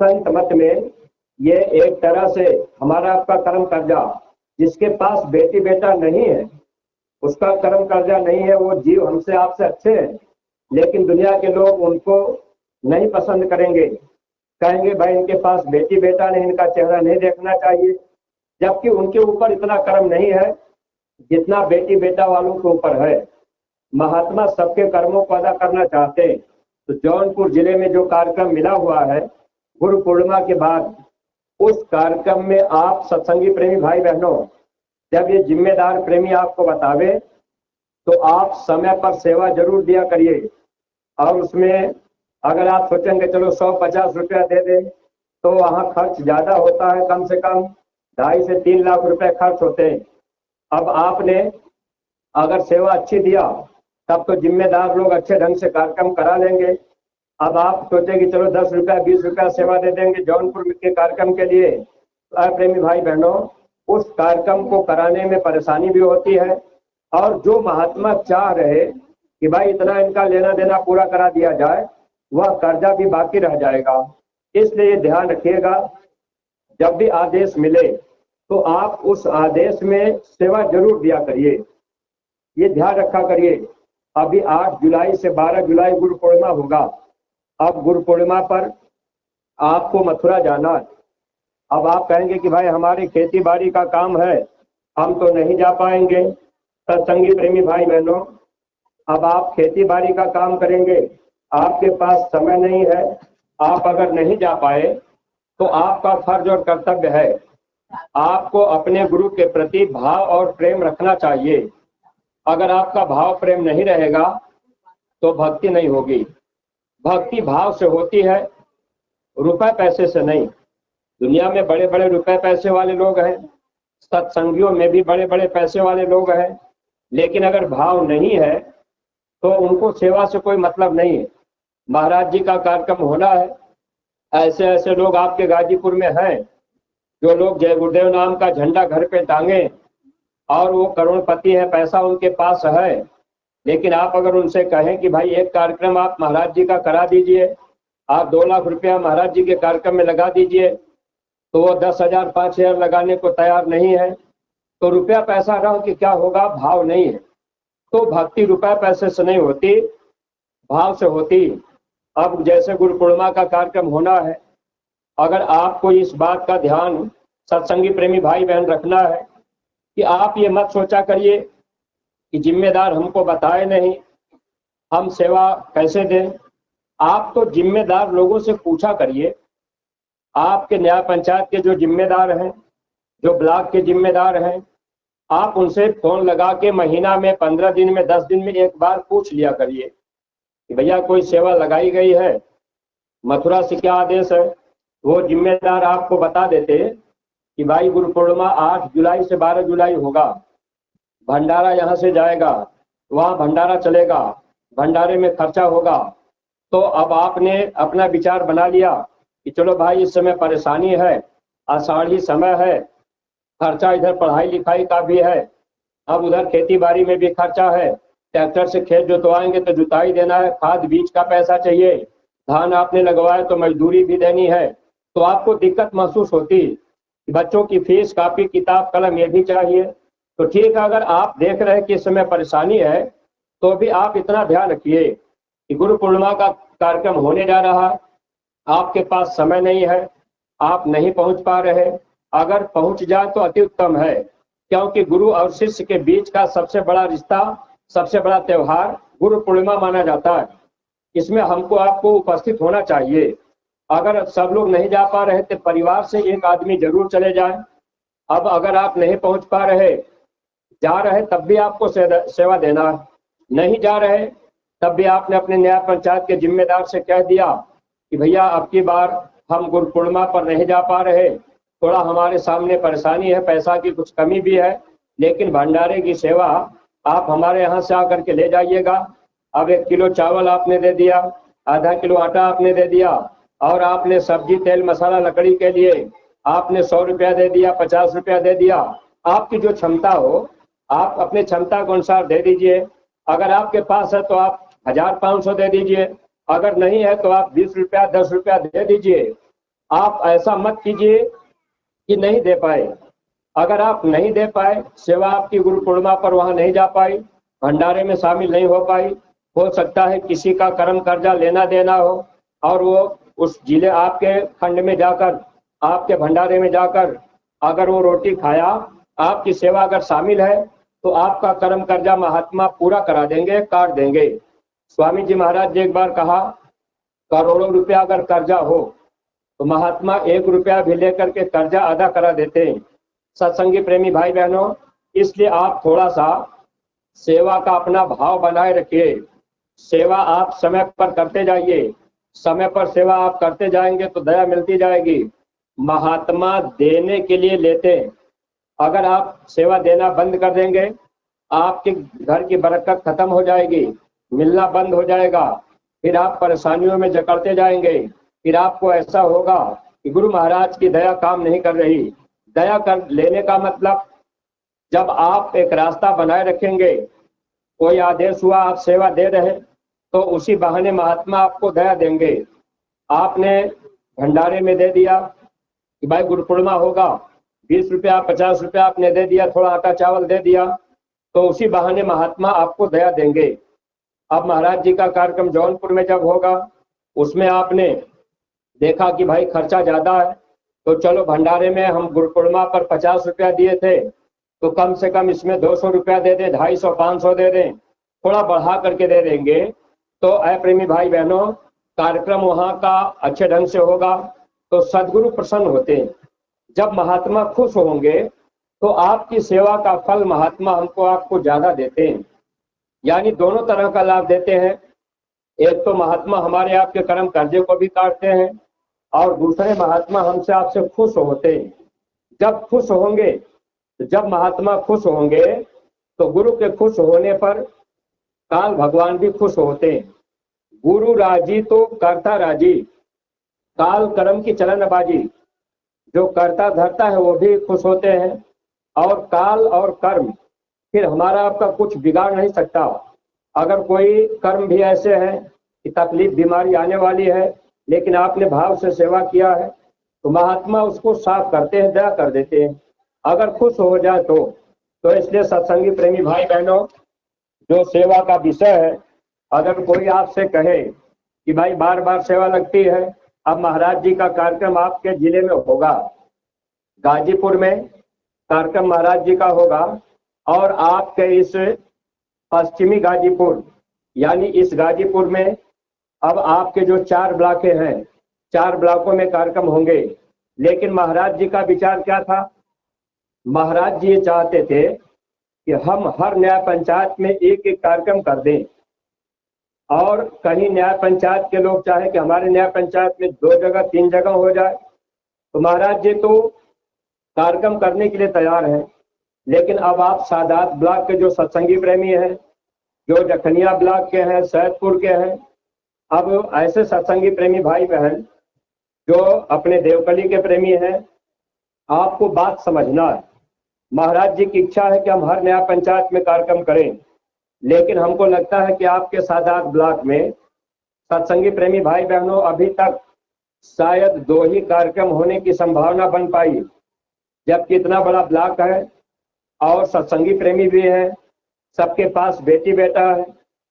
संत मत में ये एक तरह से हमारा आपका कर्म कर्जा, जिसके पास बेटी बेटा नहीं है उसका कर्म कर्जा नहीं है, वो जीव हमसे आपसे अच्छे हैं, लेकिन दुनिया के लोग उनको नहीं पसंद करेंगे, कहेंगे भाई इनके पास बेटी बेटा नहीं, इनका चेहरा नहीं देखना चाहिए, जबकि उनके ऊपर इतना कर्म नहीं है जितना बेटी बेटा वालों के ऊपर है। महात्मा सबके कर्मों को अदा करना चाहते हैं। तो जौनपुर जिले में जो कार्यक्रम मिला हुआ है गुरु पूर्णिमा के बाद, उस कार्यक्रम में आप सत्संगी प्रेमी भाई बहनों, जब ये जिम्मेदार प्रेमी आपको बतावे तो आप समय पर सेवा जरूर दिया करिए। और उसमें अगर आप सोचेंगे चलो 150 रुपया दे दें तो वहाँ खर्च ज्यादा होता है, कम से कम 2.5 से 3 लाख रुपए खर्च होते हैं। अब आपने अगर सेवा अच्छी दिया तब तो जिम्मेदार लोग अच्छे ढंग से कार्यक्रम करा लेंगे। अब आप सोचेंगे चलो 10 रुपया 20 रुपया सेवा दे देंगे जौनपुर के कार्यक्रम के लिए, तो प्रेमी भाई बहनों उस कार्यक्रम को कराने में परेशानी भी होती है, और जो महात्मा चाह रहे कि भाई इतना इनका लेना देना पूरा करा दिया जाए, वह कर्जा भी बाकी रह जाएगा। इसलिए ध्यान रखिएगा, जब भी आदेश मिले तो आप उस आदेश में सेवा जरूर दिया करिए, ये ध्यान रखा करिए। अभी 8 जुलाई से 12 जुलाई गुरु पूर्णिमा होगा। अब गुरु पूर्णिमा पर आपको मथुरा जाना है। अब आप कहेंगे कि भाई हमारी खेती बाड़ी का काम है, हम तो नहीं जा पाएंगे। सत्संगी प्रेमी भाई बहनों, अब आप खेती बाड़ी का काम करेंगे, आपके पास समय नहीं है, आप अगर नहीं जा पाए तो आपका फर्ज और कर्तव्य है, आपको अपने गुरु के प्रति भाव और प्रेम रखना चाहिए। अगर आपका भाव प्रेम नहीं रहेगा तो भक्ति नहीं होगी। भक्ति भाव से होती है, रुपए पैसे से नहीं। दुनिया में बड़े बड़े रुपए पैसे वाले लोग हैं, सत्संगियों में भी बड़े बड़े पैसे वाले लोग हैं, लेकिन अगर भाव नहीं है तो उनको सेवा से कोई मतलब नहीं है। महाराज जी का कार्यक्रम होना है, ऐसे ऐसे लोग आपके गाजीपुर में हैं जो लोग जय गुरुदेव नाम का झंडा घर पे टांगे और वो करोड़पति है, पैसा उनके पास है, लेकिन आप अगर उनसे कहें कि भाई एक कार्यक्रम आप महाराज जी का करा दीजिए, आप 2 लाख रुपया महाराज जी के कार्यक्रम में लगा दीजिए, तो वो 10,000 5,000 लगाने को तैयार नहीं है। तो रुपया पैसा रहो कि क्या होगा, भाव नहीं है। तो भक्ति रुपया पैसे से नहीं होती, भाव से होती। अब जैसे गुरु पूर्णिमा का कार्यक्रम होना है, अगर आपको इस बात का ध्यान सत्संगी प्रेमी भाई बहन रखना है कि आप ये मत सोचा करिए कि जिम्मेदार हमको बताए नहीं, हम सेवा कैसे दें। आप तो जिम्मेदार लोगों से पूछा करिए, आपके न्याय पंचायत के जो जिम्मेदार हैं जो ब्लॉक के जिम्मेदार हैं, आप उनसे फोन लगा के महीना में, 15 दिन में, 10 दिन में एक बार पूछ लिया करिए कि भैया कोई सेवा लगाई गई है, मथुरा से क्या आदेश है। वो जिम्मेदार आपको बता देते कि भाई गुरु पूर्णिमा 8 जुलाई से 12 जुलाई होगा, भंडारा यहाँ से जाएगा, वहाँ भंडारा चलेगा, भंडारे में खर्चा होगा। तो अब आपने अपना विचार बना लिया कि चलो भाई इस समय परेशानी है, आषाढ़ी समय है, खर्चा इधर पढ़ाई लिखाई का भी है, अब उधर खेती बाड़ी में भी खर्चा है, ट्रैक्टर से खेत जोतवाएंगे तो जुताई देना है, खाद बीज का पैसा चाहिए, धान आपने लगवाया तो मजदूरी भी देनी है। तो आपको दिक्कत महसूस होती, बच्चों की फीस, कापी किताब कलम ये भी चाहिए। तो ठीक है, अगर आप देख रहे हैं कि इस समय परेशानी है तो भी आप इतना ध्यान रखिए कि गुरु पूर्णिमा का कार्यक्रम होने जा रहा, आपके पास समय नहीं है, आप नहीं पहुंच पा रहे, अगर पहुंच जाए तो अति उत्तम है, क्योंकि गुरु और शिष्य के बीच का सबसे बड़ा रिश्ता, सबसे बड़ा त्योहार गुरु पूर्णिमा माना जाता है। इसमें हमको आपको उपस्थित होना चाहिए। अगर सब लोग नहीं जा पा रहे तो परिवार से एक आदमी जरूर चले जाए। अब अगर आप नहीं पहुंच पा रहे, जा रहे तब भी आपको सेवा देना, नहीं जा रहे तब भी आपने अपने न्याय पंचायत के जिम्मेदार से कह दिया कि भैया अब की बार हम गुरु पूर्णिमा पर नहीं जा पा रहे, थोड़ा हमारे सामने परेशानी है, पैसा की कुछ कमी भी है, लेकिन भंडारे की सेवा आप हमारे यहाँ से आकर के ले जाइएगा। अब 1 किलो चावल आपने दे दिया, आधा किलो आटा आपने दे दिया, और आपने सब्जी तेल मसाला लकड़ी के लिए आपने 100 रुपया दे दिया, 50 रुपया दे दिया। आपकी जो क्षमता हो आप अपने क्षमता के अनुसार दे दीजिए। अगर आपके पास है तो आप 1500 दे दीजिए, अगर नहीं है तो आप 20 रुपया 10 रुपया दे दीजिए। आप ऐसा मत कीजिए कि नहीं दे पाए। अगर आप नहीं दे पाए, सेवा आपकी गुरु पूर्णिमा पर वहां नहीं जा पाई, भंडारे में शामिल नहीं हो पाई, हो सकता है किसी का कर्म कर्जा लेना देना हो और वो उस जिले आपके खंड में जाकर, आपके भंडारे में जाकर अगर वो रोटी खाया, आपकी सेवा अगर शामिल है तो आपका कर्म कर्जा महात्मा पूरा करा देंगे, काट देंगे। स्वामी जी महाराज जी एक बार कहा, करोड़ों रुपया अगर कर्जा हो तो महात्मा 1 रुपया भी लेकर के कर्जा अदा करा देते हैं। सत्संगी प्रेमी भाई बहनों, इसलिए आप थोड़ा सा सेवा का अपना भाव बनाए रखिए। सेवा आप समय पर करते जाइए, समय पर सेवा आप करते जाएंगे तो दया मिलती जाएगी। महात्मा देने के लिए लेते हैं, अगर आप सेवा देना बंद कर देंगे, आपके घर की बरकत खत्म हो जाएगी, मिलना बंद हो जाएगा, फिर आप परेशानियों में जकड़ते जाएंगे। फिर आपको ऐसा होगा कि गुरु महाराज की दया काम नहीं कर रही। दया कर लेने का मतलब, जब आप एक रास्ता बनाए रखेंगे, कोई आदेश हुआ आप सेवा दे रहे, तो उसी बहाने महात्मा आपको दया देंगे। आपने भंडारे में दे दिया कि भाई गुरु पूर्णिमा होगा, 20 रुपया 50 रुपया आपने दे दिया, थोड़ा आटा चावल दे दिया, तो उसी बहाने महात्मा आपको दया देंगे। अब महाराज जी का कार्यक्रम जौनपुर में जब होगा, उसमें आपने देखा कि भाई खर्चा ज्यादा है, तो चलो भंडारे में हम गुरु पूर्णिमा पर 50 रुपया दिए थे, तो कम से कम इसमें 200 रुपया दे दें, 250 500 दे दें, थोड़ा बढ़ा करके दे देंगे। तो ऐ प्रेमी भाई बहनों, कार्यक्रम वहाँ का अच्छे ढंग से होगा तो सदगुरु प्रसन्न होते हैं। जब महात्मा खुश होंगे तो आपकी सेवा का फल महात्मा हमको आपको ज्यादा देते हैं, यानी दोनों तरह का लाभ देते हैं। एक तो महात्मा हमारे आपके कर्म कर्जे को भी काटते हैं, और दूसरे महात्मा हमसे आपसे खुश होते हैं। जब खुश होंगे, जब महात्मा खुश होंगे तो गुरु के खुश होने पर काल भगवान भी खुश होते हैं। गुरु राजी तो कर्ता राजी, काल कर्म की चलनबाजी, जो करता धरता है वो भी खुश होते हैं, और काल और कर्म फिर हमारा आपका कुछ बिगाड़ नहीं सकता। अगर कोई कर्म भी ऐसे हैं कि तकलीफ बीमारी आने वाली है, लेकिन आपने भाव से सेवा किया है, तो महात्मा उसको साफ करते हैं, दया कर देते हैं, अगर खुश हो जाए तो इसलिए सत्संगी प्रेमी भाई बहनों, जो सेवा का विषय है, अगर कोई आपसे कहे कि भाई बार बार सेवा लगती है, अब महाराज जी का कार्यक्रम आपके जिले में होगा, गाजीपुर में कार्यक्रम महाराज जी का होगा, और आपके इस पश्चिमी गाजीपुर यानी इस गाजीपुर में अब आपके जो 4 ब्लॉकें हैं, 4 ब्लॉकों में कार्यक्रम होंगे। लेकिन महाराज जी का विचार क्या था महाराज जी ये चाहते थे कि हम हर न्याय पंचायत में एक एक कार्यक्रम कर दें, और कहीं न्याय पंचायत के लोग चाहे कि हमारे न्याय पंचायत में 2 जगह 3 जगह हो जाए, तो महाराज जी तो कार्यक्रम करने के लिए तैयार हैं। लेकिन अब आप सादात ब्लॉक के जो सत्संगी प्रेमी हैं, जो जखनिया ब्लॉक के हैं, सैदपुर के हैं, अब ऐसे सत्संगी प्रेमी भाई बहन जो अपने देवकली के प्रेमी हैं, आपको बात समझना है। महाराज जी की इच्छा है कि हम हर न्याय पंचायत में कार्यक्रम करें, लेकिन हमको लगता है कि आपके सादात ब्लॉक में सत्संगी प्रेमी भाई बहनों अभी तक शायद 2 ही कार्यक्रम होने की संभावना बन पाई, जबकि इतना बड़ा ब्लॉक है और सत्संगी प्रेमी भी है, सबके पास बेटी बेटा है,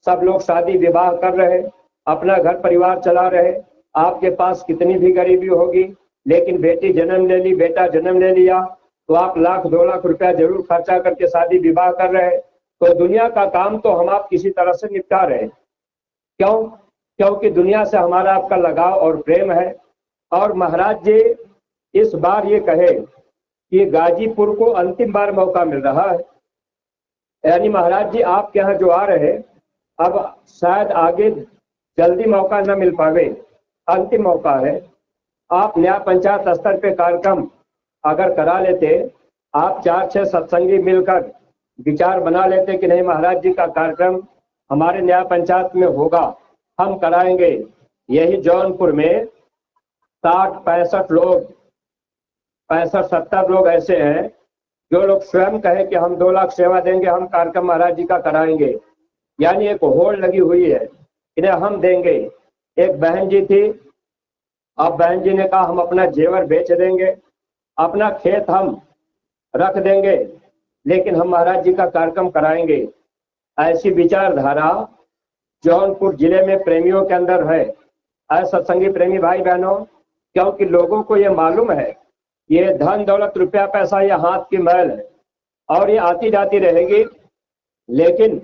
सब लोग शादी विवाह कर रहे, अपना घर परिवार चला रहे। आपके पास कितनी भी गरीबी होगी, लेकिन बेटी जन्म ले ली, बेटा जन्म ले लिया, तो आप 1,00,000 2 लाख रुपया जरूर खर्चा करके शादी विवाह कर रहे। तो दुनिया का काम तो हम आप किसी तरह से निपटा रहे। क्यों? क्योंकि दुनिया से हमारा आपका लगाव और प्रेम है। और महाराज जी इस बार ये कहे कि गाजीपुर को अंतिम बार मौका मिल रहा है, यानी महाराज जी आपके यहाँ जो आ रहे, अब शायद आगे जल्दी मौका न मिल पावे, अंतिम मौका है। आप न्याय पंचायत स्तर पे कार्यक्रम अगर करा लेते, आप 4-6 सत्संगी मिलकर विचार बना लेते कि नहीं महाराज जी का कार्यक्रम हमारे न्याय पंचायत में होगा, हम कराएंगे। यही जौनपुर में 60-65 लोग, 65-70 लोग ऐसे हैं जो लोग स्वयं कहे कि हम 2 लाख सेवा देंगे, हम कार्यक्रम महाराज जी का कराएंगे, यानी एक होड़ लगी हुई है, इन्हें हम देंगे। एक बहन जी थी, अब बहन जी ने कहा हम अपना जेवर बेच देंगे, अपना खेत हम रख देंगे, लेकिन हम महाराज जी का कार्यक्रम कराएंगे। ऐसी विचारधारा जौनपुर जिले में प्रेमियों के अंदर है, सत्संगी प्रेमी भाई बहनों, क्योंकि लोगों को ये मालूम है ये धन दौलत रुपया पैसा ये हाथ की मैल है और ये आती जाती रहेगी, लेकिन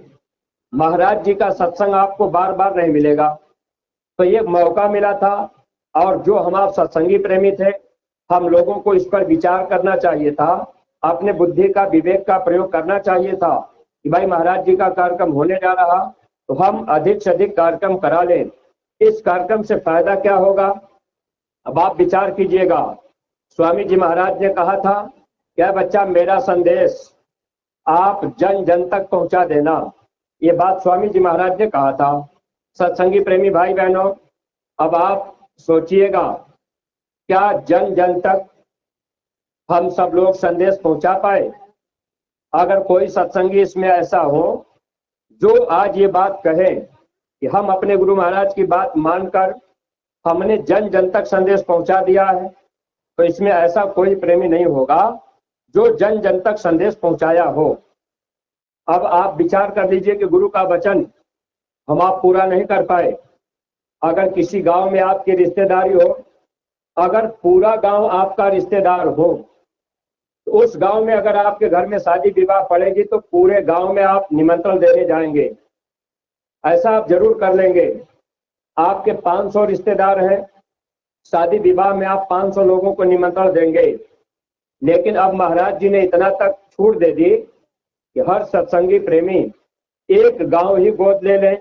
महाराज जी का सत्संग आपको बार बार नहीं मिलेगा। तो ये मौका मिला था, और जो हम आप सत्संगी प्रेमी थे, हम लोगों को इस पर विचार करना चाहिए था, अपने बुद्धि का विवेक का प्रयोग करना चाहिए था कि भाई महाराज जी का कार्यक्रम होने जा रहा, तो हम अधिक से अधिक कार्यक्रम करा लें। इस कार्यक्रम से फायदा क्या होगा, अब आप विचार कीजिएगा। स्वामी जी महाराज ने कहा था, क्या बच्चा मेरा संदेश आप जन जन तक पहुंचा देना, ये बात स्वामी जी महाराज ने कहा था। सत्संगी प्रेमी भाई बहनों, अब आप सोचिएगा, क्या जन जन तक हम सब लोग संदेश पहुंचा पाए? अगर कोई सत्संगी इसमें ऐसा हो जो आज ये बात कहे कि हम अपने गुरु महाराज की बात मानकर हमने जन जन तक संदेश पहुंचा दिया है, तो इसमें ऐसा कोई प्रेमी नहीं होगा जो जन जन तक संदेश पहुंचाया हो। अब आप विचार कर लीजिए कि गुरु का वचन हम आप पूरा नहीं कर पाए। अगर किसी गांव में आपकी रिश्तेदारी हो, अगर पूरा गांव आपका रिश्तेदार हो, तो उस गांव में अगर आपके घर में शादी विवाह पड़ेगी तो पूरे गांव में आप निमंत्रण देने जाएंगे, ऐसा आप जरूर कर लेंगे। आपके 500 रिश्तेदार हैं, शादी विवाह में आप 500 लोगों को निमंत्रण देंगे। लेकिन अब महाराज जी ने इतना तक छूट दे दी कि हर सत्संगी प्रेमी एक गांव ही गोद ले लें,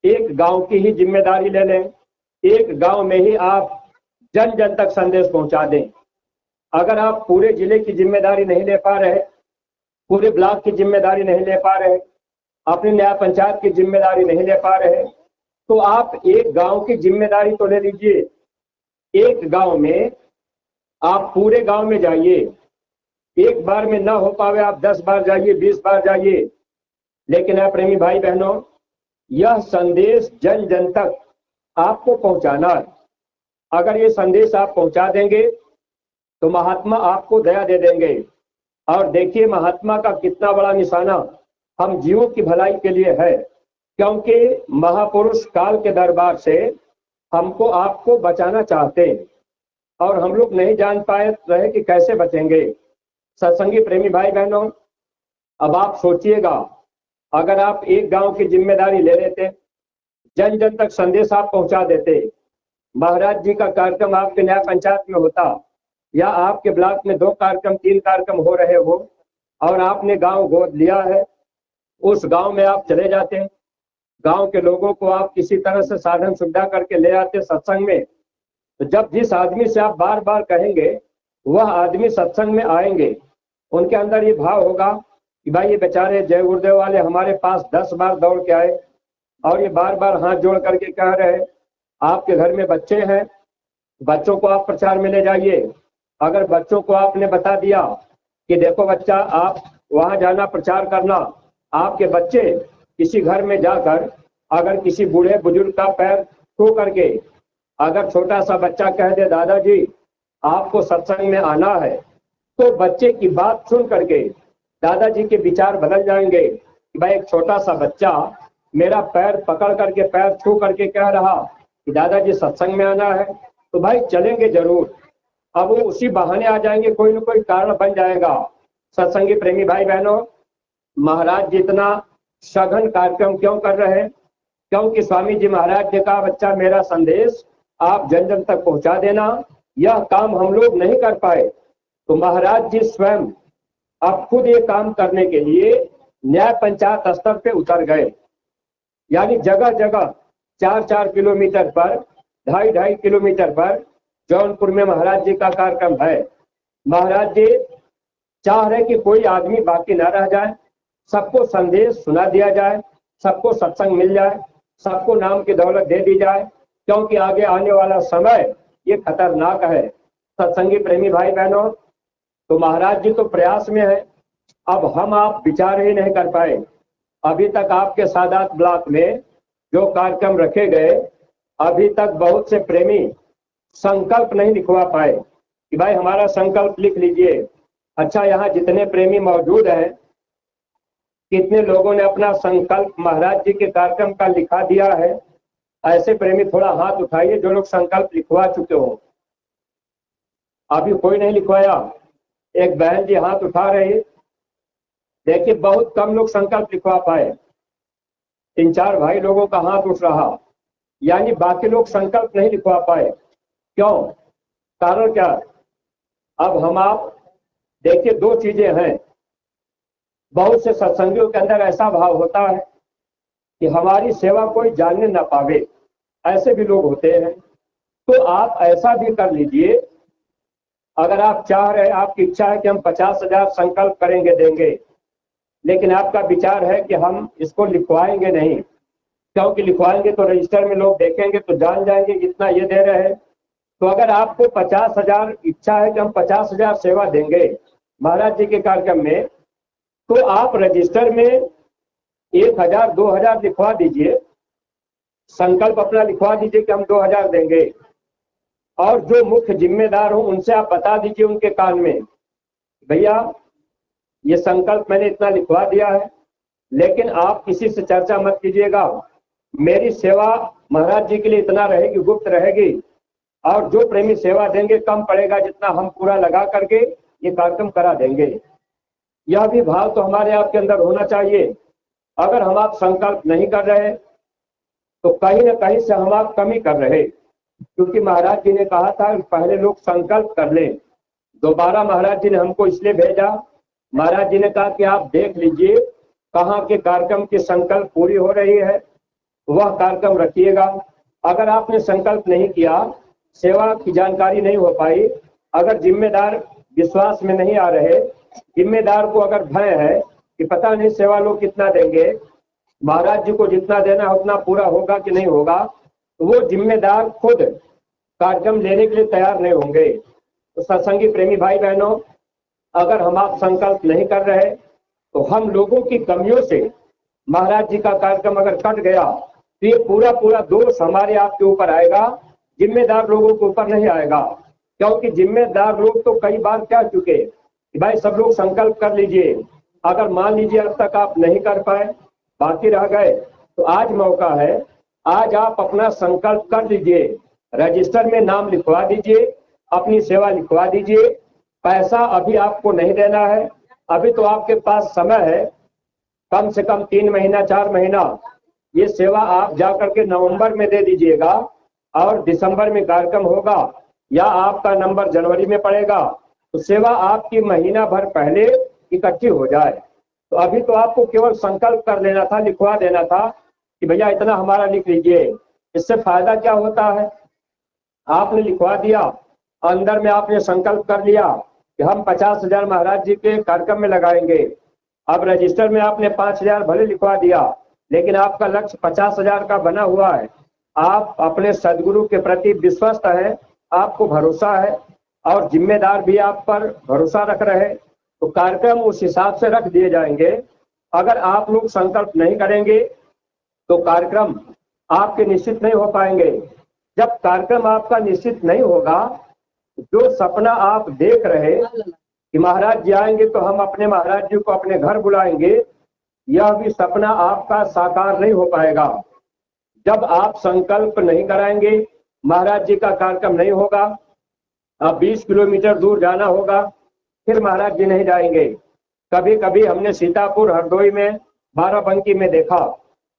एक गांव की ही जिम्मेदारी ले लें, एक गांव में ही आप जन जन तक संदेश पहुंचा दें। अगर आप पूरे जिले की जिम्मेदारी नहीं ले पा रहे, पूरे ब्लॉक की जिम्मेदारी नहीं ले पा रहे, अपनी न्याय पंचायत की जिम्मेदारी नहीं ले पा रहे, तो आप एक गांव की जिम्मेदारी तो ले लीजिए। एक गांव में आप पूरे गांव में जाइए, एक बार में ना हो पावे आप 10 बार जाइए, 20 बार जाइए, लेकिन आप प्रेमी भाई बहनों, यह संदेश जन जन तक आपको पहुंचाना है। अगर ये संदेश आप पहुंचा देंगे तो महात्मा आपको दया दे देंगे। और देखिए महात्मा का कितना बड़ा निशाना हम जीवों की भलाई के लिए है, क्योंकि महापुरुष काल के दरबार से हमको आपको बचाना चाहते हैं और हम लोग नहीं जान पाए रहे कि कैसे बचेंगे। सत्संगी प्रेमी भाई बहनों, अब आप सोचिएगा, अगर आप एक गांव की जिम्मेदारी ले लेते, जन जन तक संदेश आप पहुंचा देते, महाराज जी का कार्यक्रम आपके न्याय पंचायत में होता, या आपके ब्लॉक में 2 कार्यक्रम 3 कार्यक्रम हो रहे हो और आपने गांव गोद लिया है, उस गांव में आप चले जाते हैं, गांव के लोगों को आप किसी तरह से साधन सुविधा करके ले आते सत्संग में। तो जब जिस आदमी से आप बार बार कहेंगे वह आदमी सत्संग में आएंगे, उनके अंदर ये भाव होगा कि भाई ये बेचारे जय गुरुदेव वाले हमारे पास 10 बार दौड़ के आए और ये बार बार हाथ जोड़ करके कह रहे आपके घर में बच्चे हैं, बच्चों को आप प्रचार में ले जाइए। अगर बच्चों को आपने बता दिया कि देखो बच्चा आप वहां जाना प्रचार करना, आपके बच्चे किसी घर में जाकर अगर किसी बूढ़े बुजुर्ग का पैर छू करके अगर छोटा सा बच्चा कह दे दादाजी आपको सत्संग में आना है, तो बच्चे की बात सुन करके दादाजी के विचार बदल जाएंगे कि भाई एक छोटा सा बच्चा मेरा पैर पकड़ करके पैर छू करके कह रहा कि दादाजी सत्संग में आना है, तो भाई चलेंगे जरूर। अब वो उसी बहाने आ जाएंगे, कोई ना कोई कारण बन जाएगा। सत्संगी प्रेमी भाई बहनों, महाराज जी इतना सघन कार्यक्रम क्यों कर रहे हैं? क्योंकि स्वामी जी महाराज ने कहा बच्चा मेरा संदेश आप जन जन तक पहुंचा देना, यह काम हम लोग नहीं कर पाए, तो महाराज जी स्वयं अब खुद ये काम करने के लिए न्याय पंचायत स्तर पे उतर गए। यानी जगह जगह 4-4 किलोमीटर पर 2.5 किलोमीटर पर जौनपुर में महाराज जी का कार्यक्रम है। महाराज जी चाह रहे कि कोई आदमी बाकी ना रह जाए, सबको संदेश सुना दिया जाए, सबको सत्संग मिल जाए, सबको नाम की दौलत दे दी जाए, क्योंकि आगे आने वाला समय ये खतरनाक है। सत्संगी प्रेमी भाई बहनों, तो महाराज जी तो प्रयास में है, अब हम आप विचार ही नहीं कर पाए। अभी तक आपके सादात ब्लॉक में जो कार्यक्रम रखे गए, अभी तक बहुत से प्रेमी संकल्प नहीं लिखवा पाए कि भाई हमारा संकल्प लिख लीजिए। अच्छा, यहाँ जितने प्रेमी मौजूद हैं, कितने लोगों ने अपना संकल्प महाराज जी के कार्यक्रम का लिखा दिया है? ऐसे प्रेमी थोड़ा हाथ उठाइए जो लोग संकल्प लिखवा चुके हो। अभी कोई नहीं लिखवाया? एक बहन जी हाथ उठा रही, देखिए बहुत कम लोग संकल्प लिखवा पाए। 3-4 भाई लोगों का हाथ उठ रहा, यानी बाकी लोग संकल्प नहीं लिखवा पाए। क्यों? कारण क्या? अब हम आप देखिए, 2 चीजें हैं। बहुत से सत्संगियों के अंदर ऐसा भाव होता है कि हमारी सेवा कोई जानने ना पावे, ऐसे भी लोग होते हैं। तो आप ऐसा भी कर लीजिए, अगर आप चाह रहे, आपकी इच्छा है कि हम 50,000 संकल्प करेंगे देंगे, लेकिन आपका विचार है कि हम इसको लिखवाएंगे नहीं, क्योंकि लिखवाएंगे तो रजिस्टर में लोग देखेंगे तो जान जाएंगे इतना ये दे रहे हैं। तो अगर आपको 50,000 इच्छा है कि हम 50,000 सेवा देंगे महाराज जी के कार्यक्रम में, तो आप रजिस्टर में 1,000 2,000 लिखवा दीजिए, संकल्प अपना लिखवा दीजिए कि हम 2,000 देंगे, और जो मुख्य जिम्मेदार हो उनसे आप बता दीजिए उनके कान में, भैया ये संकल्प मैंने इतना लिखवा दिया है, लेकिन आप किसी से चर्चा मत कीजिएगा, मेरी सेवा महाराज जी के लिए इतना रहेगी, गुप्त रहेगी, और जो प्रेमी सेवा देंगे कम पड़ेगा, जितना हम पूरा लगा करके ये कार्यक्रम करा देंगे। यह भी भाव तो हमारे आपके अंदर होना चाहिए। अगर हम आप संकल्प नहीं कर रहे तो कहीं ना कहीं से हम आप कमी कर रहे, क्योंकि महाराज जी ने कहा था पहले लोग संकल्प कर लें। दोबारा महाराज जी ने हमको इसलिए भेजा, महाराज जी ने कहा कि आप देख लीजिए कहाँ के कार्यक्रम की संकल्प पूरी हो रही है, वह कार्यक्रम रखिएगा। अगर आपने संकल्प नहीं किया, सेवा की जानकारी नहीं हो पाई, अगर जिम्मेदार विश्वास में नहीं आ रहे, जिम्मेदार को अगर भय है कि पता नहीं सेवा लोग कितना देंगे, महाराज जी को जितना देना उतना पूरा होगा कि नहीं होगा, तो वो जिम्मेदार खुद कार्यक्रम लेने के लिए तैयार नहीं होंगे। तो सत्संगी प्रेमी भाई बहनों, अगर हम आप संकल्प नहीं कर रहे तो हम लोगों की कमियों से महाराज जी का कार्यक्रम अगर कट गया तो ये पूरा दोष हमारे आपके ऊपर आएगा, जिम्मेदार लोगों के ऊपर नहीं आएगा। क्योंकि जिम्मेदार लोग तो कई बार कह चुके कि भाई सब लोग संकल्प कर लीजिए, अगर मान लीजिए अब तक आप नहीं कर पाए, बाकी रह गए, तो आज मौका है, आज आप अपना संकल्प कर लीजिए, रजिस्टर में नाम लिखवा दीजिए, अपनी सेवा लिखवा दीजिए। पैसा अभी आपको नहीं देना है, अभी तो आपके पास समय है, कम से कम 3 महीना 4 महीना। ये सेवा आप जाकर के नवंबर में दे दीजिएगा और दिसंबर में कार्यक्रम होगा, या आपका नंबर जनवरी में पड़ेगा, तो सेवा आपकी महीना भर पहले इकट्ठी हो जाए। तो अभी तो आपको केवल संकल्प कर लेना था, लिखवा देना था कि भैया इतना हमारा लिख लीजिए। इससे फायदा क्या होता है, आपने लिखवा दिया, अंदर में आपने संकल्प कर लिया कि हम 50,000 महाराज जी के कार्यक्रम में लगाएंगे। अब रजिस्टर में आपने 5,000 भले लिखवा दिया, लेकिन आपका लक्ष्य 50,000 का बना हुआ है। आप अपने सदगुरु के प्रति विश्वस्त है, आपको भरोसा है और जिम्मेदार भी आप पर भरोसा रख रहे, तो कार्यक्रम उस हिसाब से रख दिए जाएंगे। अगर आप लोग संकल्प नहीं करेंगे तो कार्यक्रम आपके निश्चित नहीं हो पाएंगे। जब कार्यक्रम आपका निश्चित नहीं होगा, जो सपना आप देख रहे कि महाराज जी आएंगे तो हम अपने महाराज जी को अपने घर बुलाएंगे, यह भी सपना आपका साकार नहीं हो पाएगा। जब आप संकल्प नहीं कराएंगे, महाराज जी का कार्यक्रम नहीं होगा। अब 20 किलोमीटर दूर जाना होगा, फिर महाराज जी नहीं जाएंगे। कभी कभी हमने सीतापुर, हरदोई में, बाराबंकी में देखा,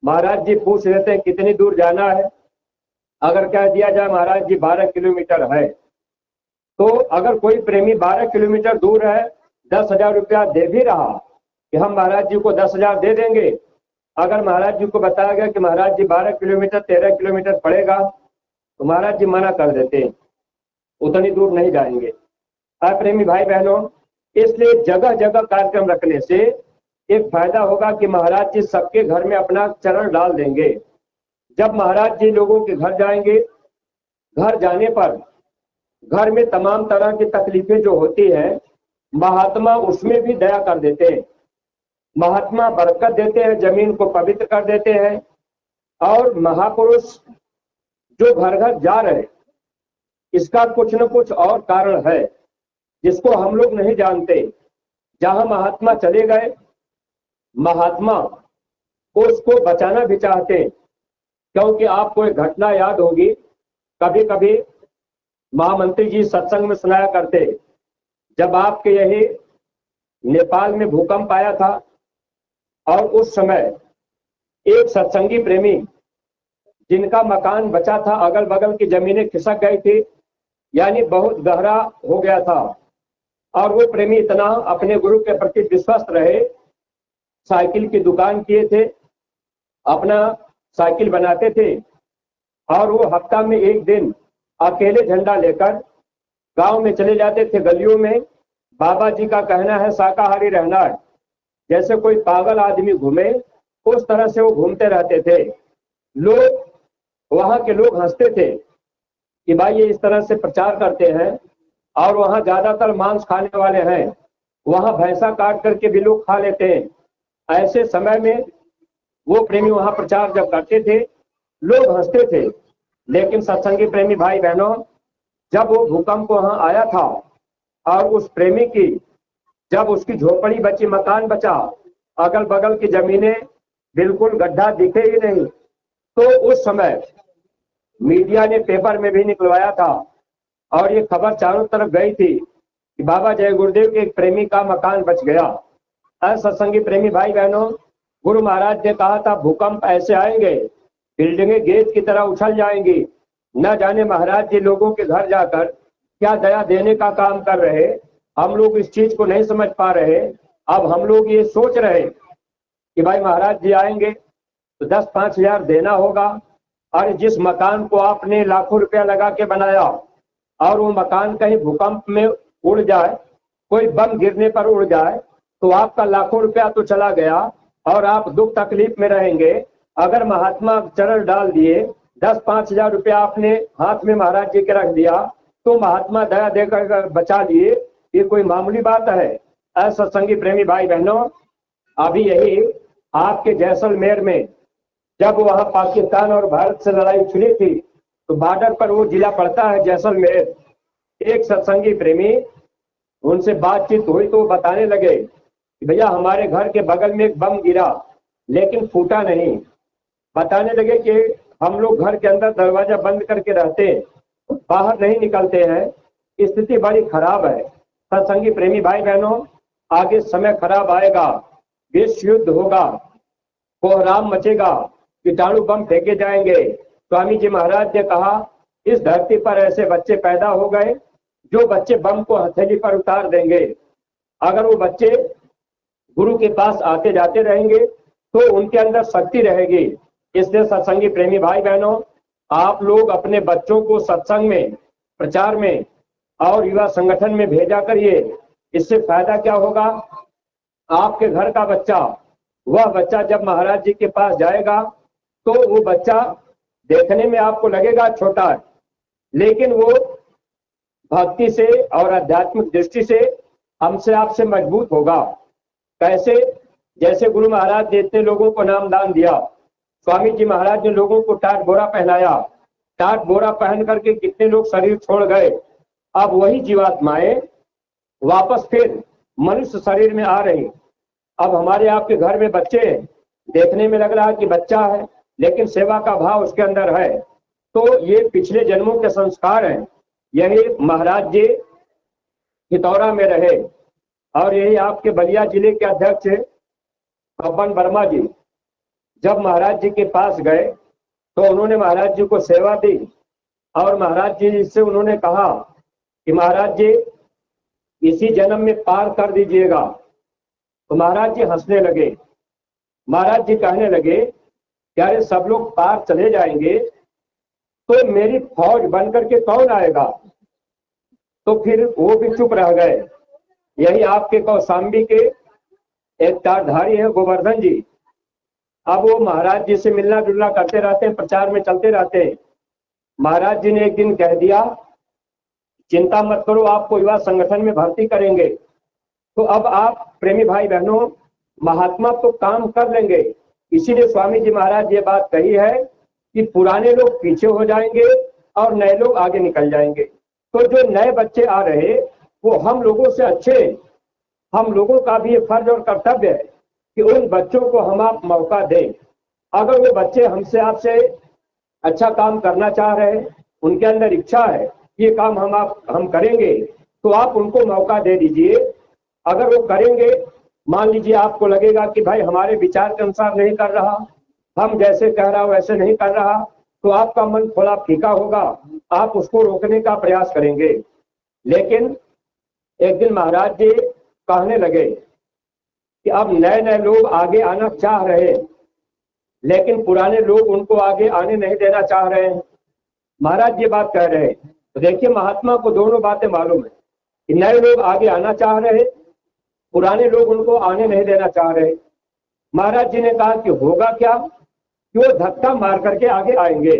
महाराज जी पूछ लेते हैं कितनी दूर जाना है। अगर कह दिया जाए महाराज जी 12 किलोमीटर है, तो अगर कोई प्रेमी 12 किलोमीटर दूर है, 10,000 रुपया दे भी रहा कि हम महाराज जी को 10,000 दे देंगे, अगर महाराज जी को बताया गया कि महाराज जी 12 किलोमीटर 13 किलोमीटर पड़ेगा, तो महाराज जी मना कर देते, उतनी दूर नहीं जाएंगे। प्रेमी भाई बहनों, इसलिए जगह जगह कार्यक्रम रखने से एक फायदा होगा कि महाराज जी सबके घर में अपना चरण डाल देंगे। जब महाराज जी लोगों के घर जाएंगे, घर जाने पर घर में तमाम तरह की तकलीफें जो होती हैं, महात्मा उसमें भी दया कर देते हैं। महात्मा बरकत देते हैं, जमीन को पवित्र कर देते हैं। और महापुरुष जो घर घर जा रहे, इसका कुछ न कुछ और कारण है जिसको हम लोग नहीं जानते। जहां महात्मा चले गए, महात्मा उसको बचाना भी चाहते हैं। क्योंकि आपको एक घटना याद होगी, कभी कभी महामंत्री जी सत्संग में सुनाया करते, जब आपके यही नेपाल में भूकंप आया था और उस समय एक सत्संगी प्रेमी जिनका मकान बचा था, अगल बगल की जमीनें खिसक गई थी, यानी बहुत गहरा हो गया था, और वो प्रेमी इतना अपने गुरु के प्रति विश्वस्त रहे, साइकिल की दुकान किए थे, अपना साइकिल बनाते थे, और वो हफ्ता में एक दिन अकेले झंडा लेकर गांव में चले जाते थे, गलियों में। बाबा जी का कहना है शाकाहारी रहना है, जैसे कोई पागल आदमी घूमे उस तरह से वो घूमते रहते थे। लोग, वहां के लोग हंसते थे कि भाई ये इस तरह से प्रचार करते हैं, और वहां ज्यादातर मांस खाने वाले हैं, वहां भैंसा काट करके भी लोग खा लेते हैं। ऐसे समय में वो प्रेमी वहां प्रचार जब करते थे, लोग हंसते थे। लेकिन सत्संगी प्रेमी भाई बहनों, जब वो भूकंप वहां आया था और उस प्रेमी की जब उसकी झोपड़ी बची, मकान बचा, अगल बगल की जमीनें बिल्कुल गड्ढा दिखे ही नहीं, तो उस समय मीडिया ने पेपर में भी निकलवाया था और ये खबर चारों तरफ गई थी कि बाबा जय गुरुदेव के एक प्रेमी का मकान बच गया। सत्संगी प्रेमी भाई बहनों, गुरु महाराज ने कहा था भूकंप ऐसे आएंगे, बिल्डिंगें गेज की तरह उछल जाएंगी। न जाने महाराज जी लोगों के घर जाकर क्या दया देने का काम कर रहे, हम लोग इस चीज को नहीं समझ पा रहे। अब हम लोग ये सोच रहे कि भाई महाराज जी आएंगे तो 10-5 हजार देना होगा, और जिस मकान को आपने लाखों रुपया लगा के बनाया और वो मकान कहीं भूकंप में उड़ जाए, कोई बम गिरने पर उड़ जाए, तो आपका लाखों रुपया तो चला गया और आप दुख तकलीफ में रहेंगे। अगर महात्मा चरण डाल दिए, 10-5 हजार रुपया आपने हाथ में महाराज जी के रख दिया, तो महात्मा दया देकर बचा लिए, ये कोई मामूली बात है। ऐसा सत्संगी प्रेमी भाई बहनों, अभी यही आपके जैसलमेर में जब वहां पाकिस्तान और भारत से लड़ाई छिड़ी थी, तो बॉर्डर पर वो जिला पड़ता है जैसलमेर। एक सत्संगी प्रेमी, उनसे बातचीत हुई तो वो बताने लगे कि भैया हमारे घर के बगल में एक बम गिरा लेकिन फूटा नहीं। बताने लगे कि हम लोग घर के अंदर दरवाजा बंद करके रहते हैं, बाहर नहीं निकलते हैं, स्थिति बड़ी खराब है। सत्संगी प्रेमी भाई बहनों, आगे समय खराब आएगा, विश्व युद्ध होगा, कोहराम मचेगा, कीटाणु बम फेंके जाएंगे। स्वामी जी महाराज ने कहा इस धरती पर ऐसे बच्चे पैदा हो गए जो बच्चे बम को हथेली पर उतार देंगे। अगर वो बच्चे गुरु के पास आते जाते रहेंगे तो उनके अंदर शक्ति रहेगी। इसलिए सत्संगी प्रेमी भाई बहनों, आप लोग अपने बच्चों को सत्संग में, प्रचार में और युवा संगठन में भेजा करिए। इससे फायदा क्या होगा? आपके घर का बच्चा, वह बच्चा जब महाराज जी के पास जाएगा तो वो बच्चा देखने में आपको लगेगा छोटा है, लेकिन वो भक्ति से और आध्यात्मिक दृष्टि से हमसे आपसे मजबूत होगा। कैसे? जैसे गुरु महाराज ने इतने लोगों को नामदान दिया, स्वामी जी महाराज ने लोगों को टाट बोरा पहनाया, टाट बोरा पहन करके कितने लोग शरीर छोड़ गए। अब वही जीवात्माएं वापस फिर मनुष्य शरीर में आ रही। अब हमारे आपके घर में बच्चे हैं, देखने में लग रहा है कि बच्चा है, लेकिन सेवा का भाव उसके अंदर है। तो ये पिछले जन्मों के संस्कार हैं। यही महाराज जी खितौरा में रहे और यही आपके बलिया जिले के अध्यक्ष पवन वर्मा जी जब महाराज जी के पास गए तो उन्होंने महाराज जी को सेवा दी और महाराज जी से उन्होंने कहा कि महाराज जी इसी जन्म में पार कर दीजिएगा। तो महाराज जी हंसने लगे। महाराज जी कहने लगे कि अरे सब लोग पार चले जाएंगे तो मेरी फौज बनकर के कौन आएगा? तो फिर वो भी चुप रह गए। यही आपके कौशाम्बी के एक तारधारी है गोवर्धन जी। अब वो महाराज जी से मिलना जुलना करते रहते हैं, प्रचार में चलते रहते हैं। महाराज जी ने एक दिन कह दिया, चिंता मत करो, आपको युवा संगठन में भर्ती करेंगे। तो अब आप प्रेमी भाई बहनों, महात्मा तो काम कर लेंगे। इसीलिए स्वामी जी महाराज ये बात कही है कि पुराने लोग पीछे हो जाएंगे और नए लोग आगे निकल जाएंगे। तो जो नए बच्चे आ रहे वो हम लोगों से अच्छे, हम लोगों का भी ये फर्ज और कर्तव्य है कि उन बच्चों को हम आप मौका दें। अगर वो बच्चे हमसे आपसे अच्छा काम करना चाह रहे हैं, उनके अंदर इच्छा है ये काम हम करेंगे, तो आप उनको मौका दे दीजिए। अगर वो करेंगे, मान लीजिए आपको लगेगा कि भाई हमारे विचार के अनुसार नहीं कर रहा, हम जैसे कह रहा वैसे नहीं कर रहा, तो आपका मन थोड़ा फीका होगा, आप उसको रोकने का प्रयास करेंगे। लेकिन एक दिन महाराज जी कहने लगे कि अब नए नए लोग आगे आना चाह रहे हैं, लेकिन पुराने लोग उनको आगे आने नहीं देना चाह रहे हैं। महाराज ये बात कह रहे हैं। तो देखिए, महात्मा को दोनों बातें मालूम है कि नए लोग आगे आना चाह रहे, पुराने लोग उनको आने नहीं देना चाह रहे। महाराज जी ने कहा कि होगा क्या कि वो धक्का मार करके आगे आएंगे।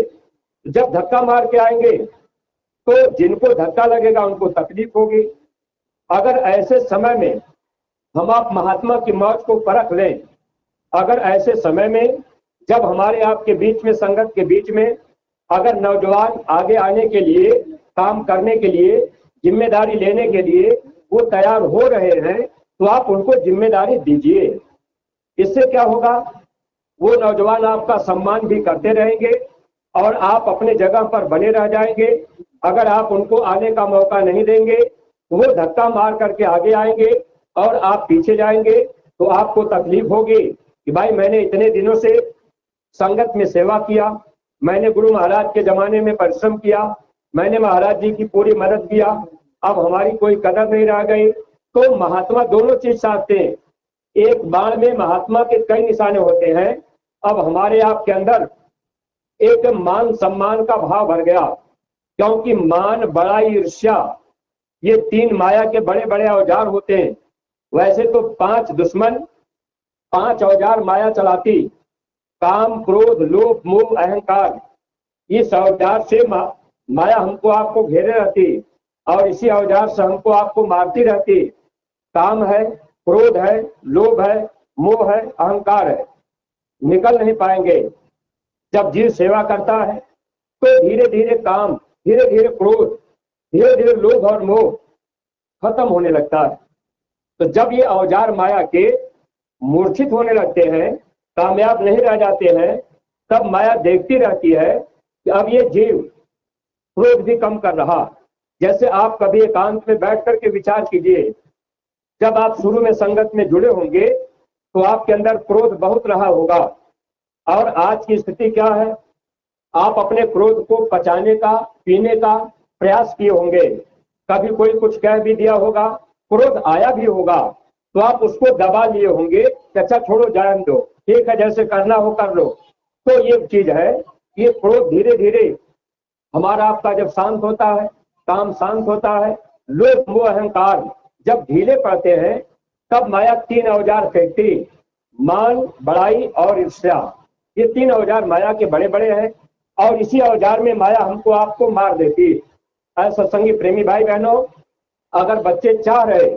जब धक्का मार के आएंगे तो जिनको धक्का लगेगा उनको तकलीफ होगी। अगर ऐसे समय में हम आप महात्मा की मौत को परख लें, अगर ऐसे समय में जब हमारे आपके बीच में, संगत के बीच में अगर नौजवान आगे आने के लिए, काम करने के लिए, जिम्मेदारी लेने के लिए वो तैयार हो रहे हैं, तो आप उनको जिम्मेदारी दीजिए। इससे क्या होगा, वो नौजवान आपका सम्मान भी करते रहेंगे और आप अपने जगह पर बने रह जाएंगे। अगर आप उनको आने का मौका नहीं देंगे तो वो धक्का मार करके आगे आएंगे और आप पीछे जाएंगे, तो आपको तकलीफ होगी कि भाई मैंने इतने दिनों से संगत में सेवा किया, मैंने गुरु महाराज के जमाने में परिश्रम किया, मैंने महाराज जी की पूरी मदद किया, अब हमारी कोई कदर नहीं रह गई। तो महात्मा दोनों चीज चाहते हैं। एक बाण में महात्मा के कई निशाने होते हैं। अब हमारे आपके अंदर एक मान सम्मान का भाव भर गया, क्योंकि मान, बड़ाई, ईर्ष्या, ये तीन माया के बड़े बड़े औजार होते हैं। वैसे तो 5 दुश्मन, 5 औजार माया चलाती, काम, क्रोध, लोभ, मोह, अहंकार। इस औजार से माया हमको आपको घेरे रहती और इसी औजार से हमको आपको मारती रहती। काम है, क्रोध है, लोभ है, मोह है, अहंकार है, निकल नहीं पाएंगे। जब जीव सेवा करता है तो धीरे धीरे काम, धीरे धीरे क्रोध, धीरे धीरे लोभ और मोह खत्म होने लगता है। तो जब ये औजार माया के मूर्छित होने लगते हैं, कामयाब नहीं रह जाते हैं, तब माया देखती रहती है कि अब ये जीव क्रोध भी कम कर रहा। जैसे आप कभी एकांत में बैठ करके विचार कीजिए, जब आप शुरू में संगत में जुड़े होंगे तो आपके अंदर क्रोध बहुत रहा होगा, और आज की स्थिति क्या है, आप अपने क्रोध को पचाने का, पीने का प्रयास किए होंगे। कभी कोई कुछ कह भी दिया होगा, क्रोध आया भी होगा, तो आप उसको दबा लिए होंगे कि अच्छा छोड़ो, जान दो, ठीक है, जैसे करना हो कर लो। तो ये चीज है, ये क्रोध धीरे धीरे हमारा आपका जब शांत होता है, काम शांत होता है, लोभ मोह अहंकार जब ढीले पड़ते हैं, तब माया 3 औजार फेंकती, मान, बड़ाई और ईर्ष्या। ये 3 औजार माया के बड़े बड़े हैं, और इसी औजार में माया हमको आपको मार देती। ऐसा सत्संगी प्रेमी भाई बहनों, अगर बच्चे चाह रहे,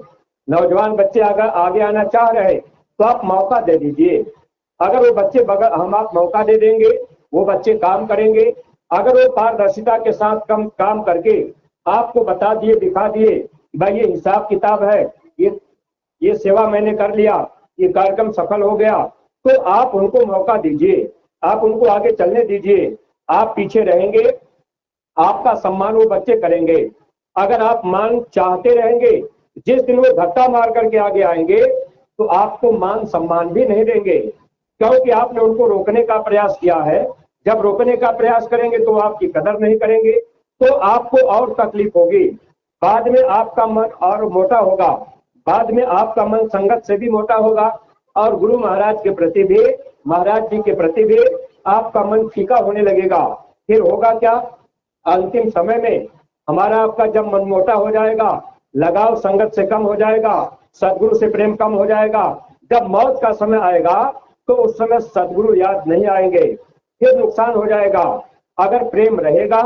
नौजवान बच्चे अगर आगे आना चाह रहे, तो आप मौका दे दीजिए। अगर वो बच्चे बगैर हम आप मौका दे देंगे, वो बच्चे काम करेंगे। अगर वो पारदर्शिता के साथ काम करके आपको बता दिए, दिखा दिए, भाई ये हिसाब किताब है, ये सेवा मैंने कर लिया, ये कार्यक्रम सफल हो गया, तो आप उनको मौका दीजिए, आप उनको आगे चलने दीजिए। आप पीछे रहेंगे, आपका सम्मान वो बच्चे करेंगे। अगर आप मान चाहते रहेंगे, जिस दिन वो धक्का मार करके आगे आएंगे, तो आपको मान सम्मान भी नहीं देंगे, क्योंकि आपने उनको रोकने का प्रयास किया है। जब रोकने का प्रयास करेंगे तो आपकी कदर नहीं करेंगे, तो आपको और तकलीफ होगी। बाद में आपका मन और मोटा होगा, बाद में आपका मन संगत से भी मोटा होगा, और गुरु महाराज के प्रति भी, महाराज जी के प्रति भी आपका मन फीका होने लगेगा। फिर होगा क्या, अंतिम समय में हमारा आपका जब मन मोटा हो जाएगा, लगाव संगत से कम हो जाएगा, सदगुरु से प्रेम कम हो जाएगा, जब मौत का समय आएगा तो उस समय सदगुरु याद नहीं आएंगे, फिर नुकसान हो जाएगा। अगर प्रेम रहेगा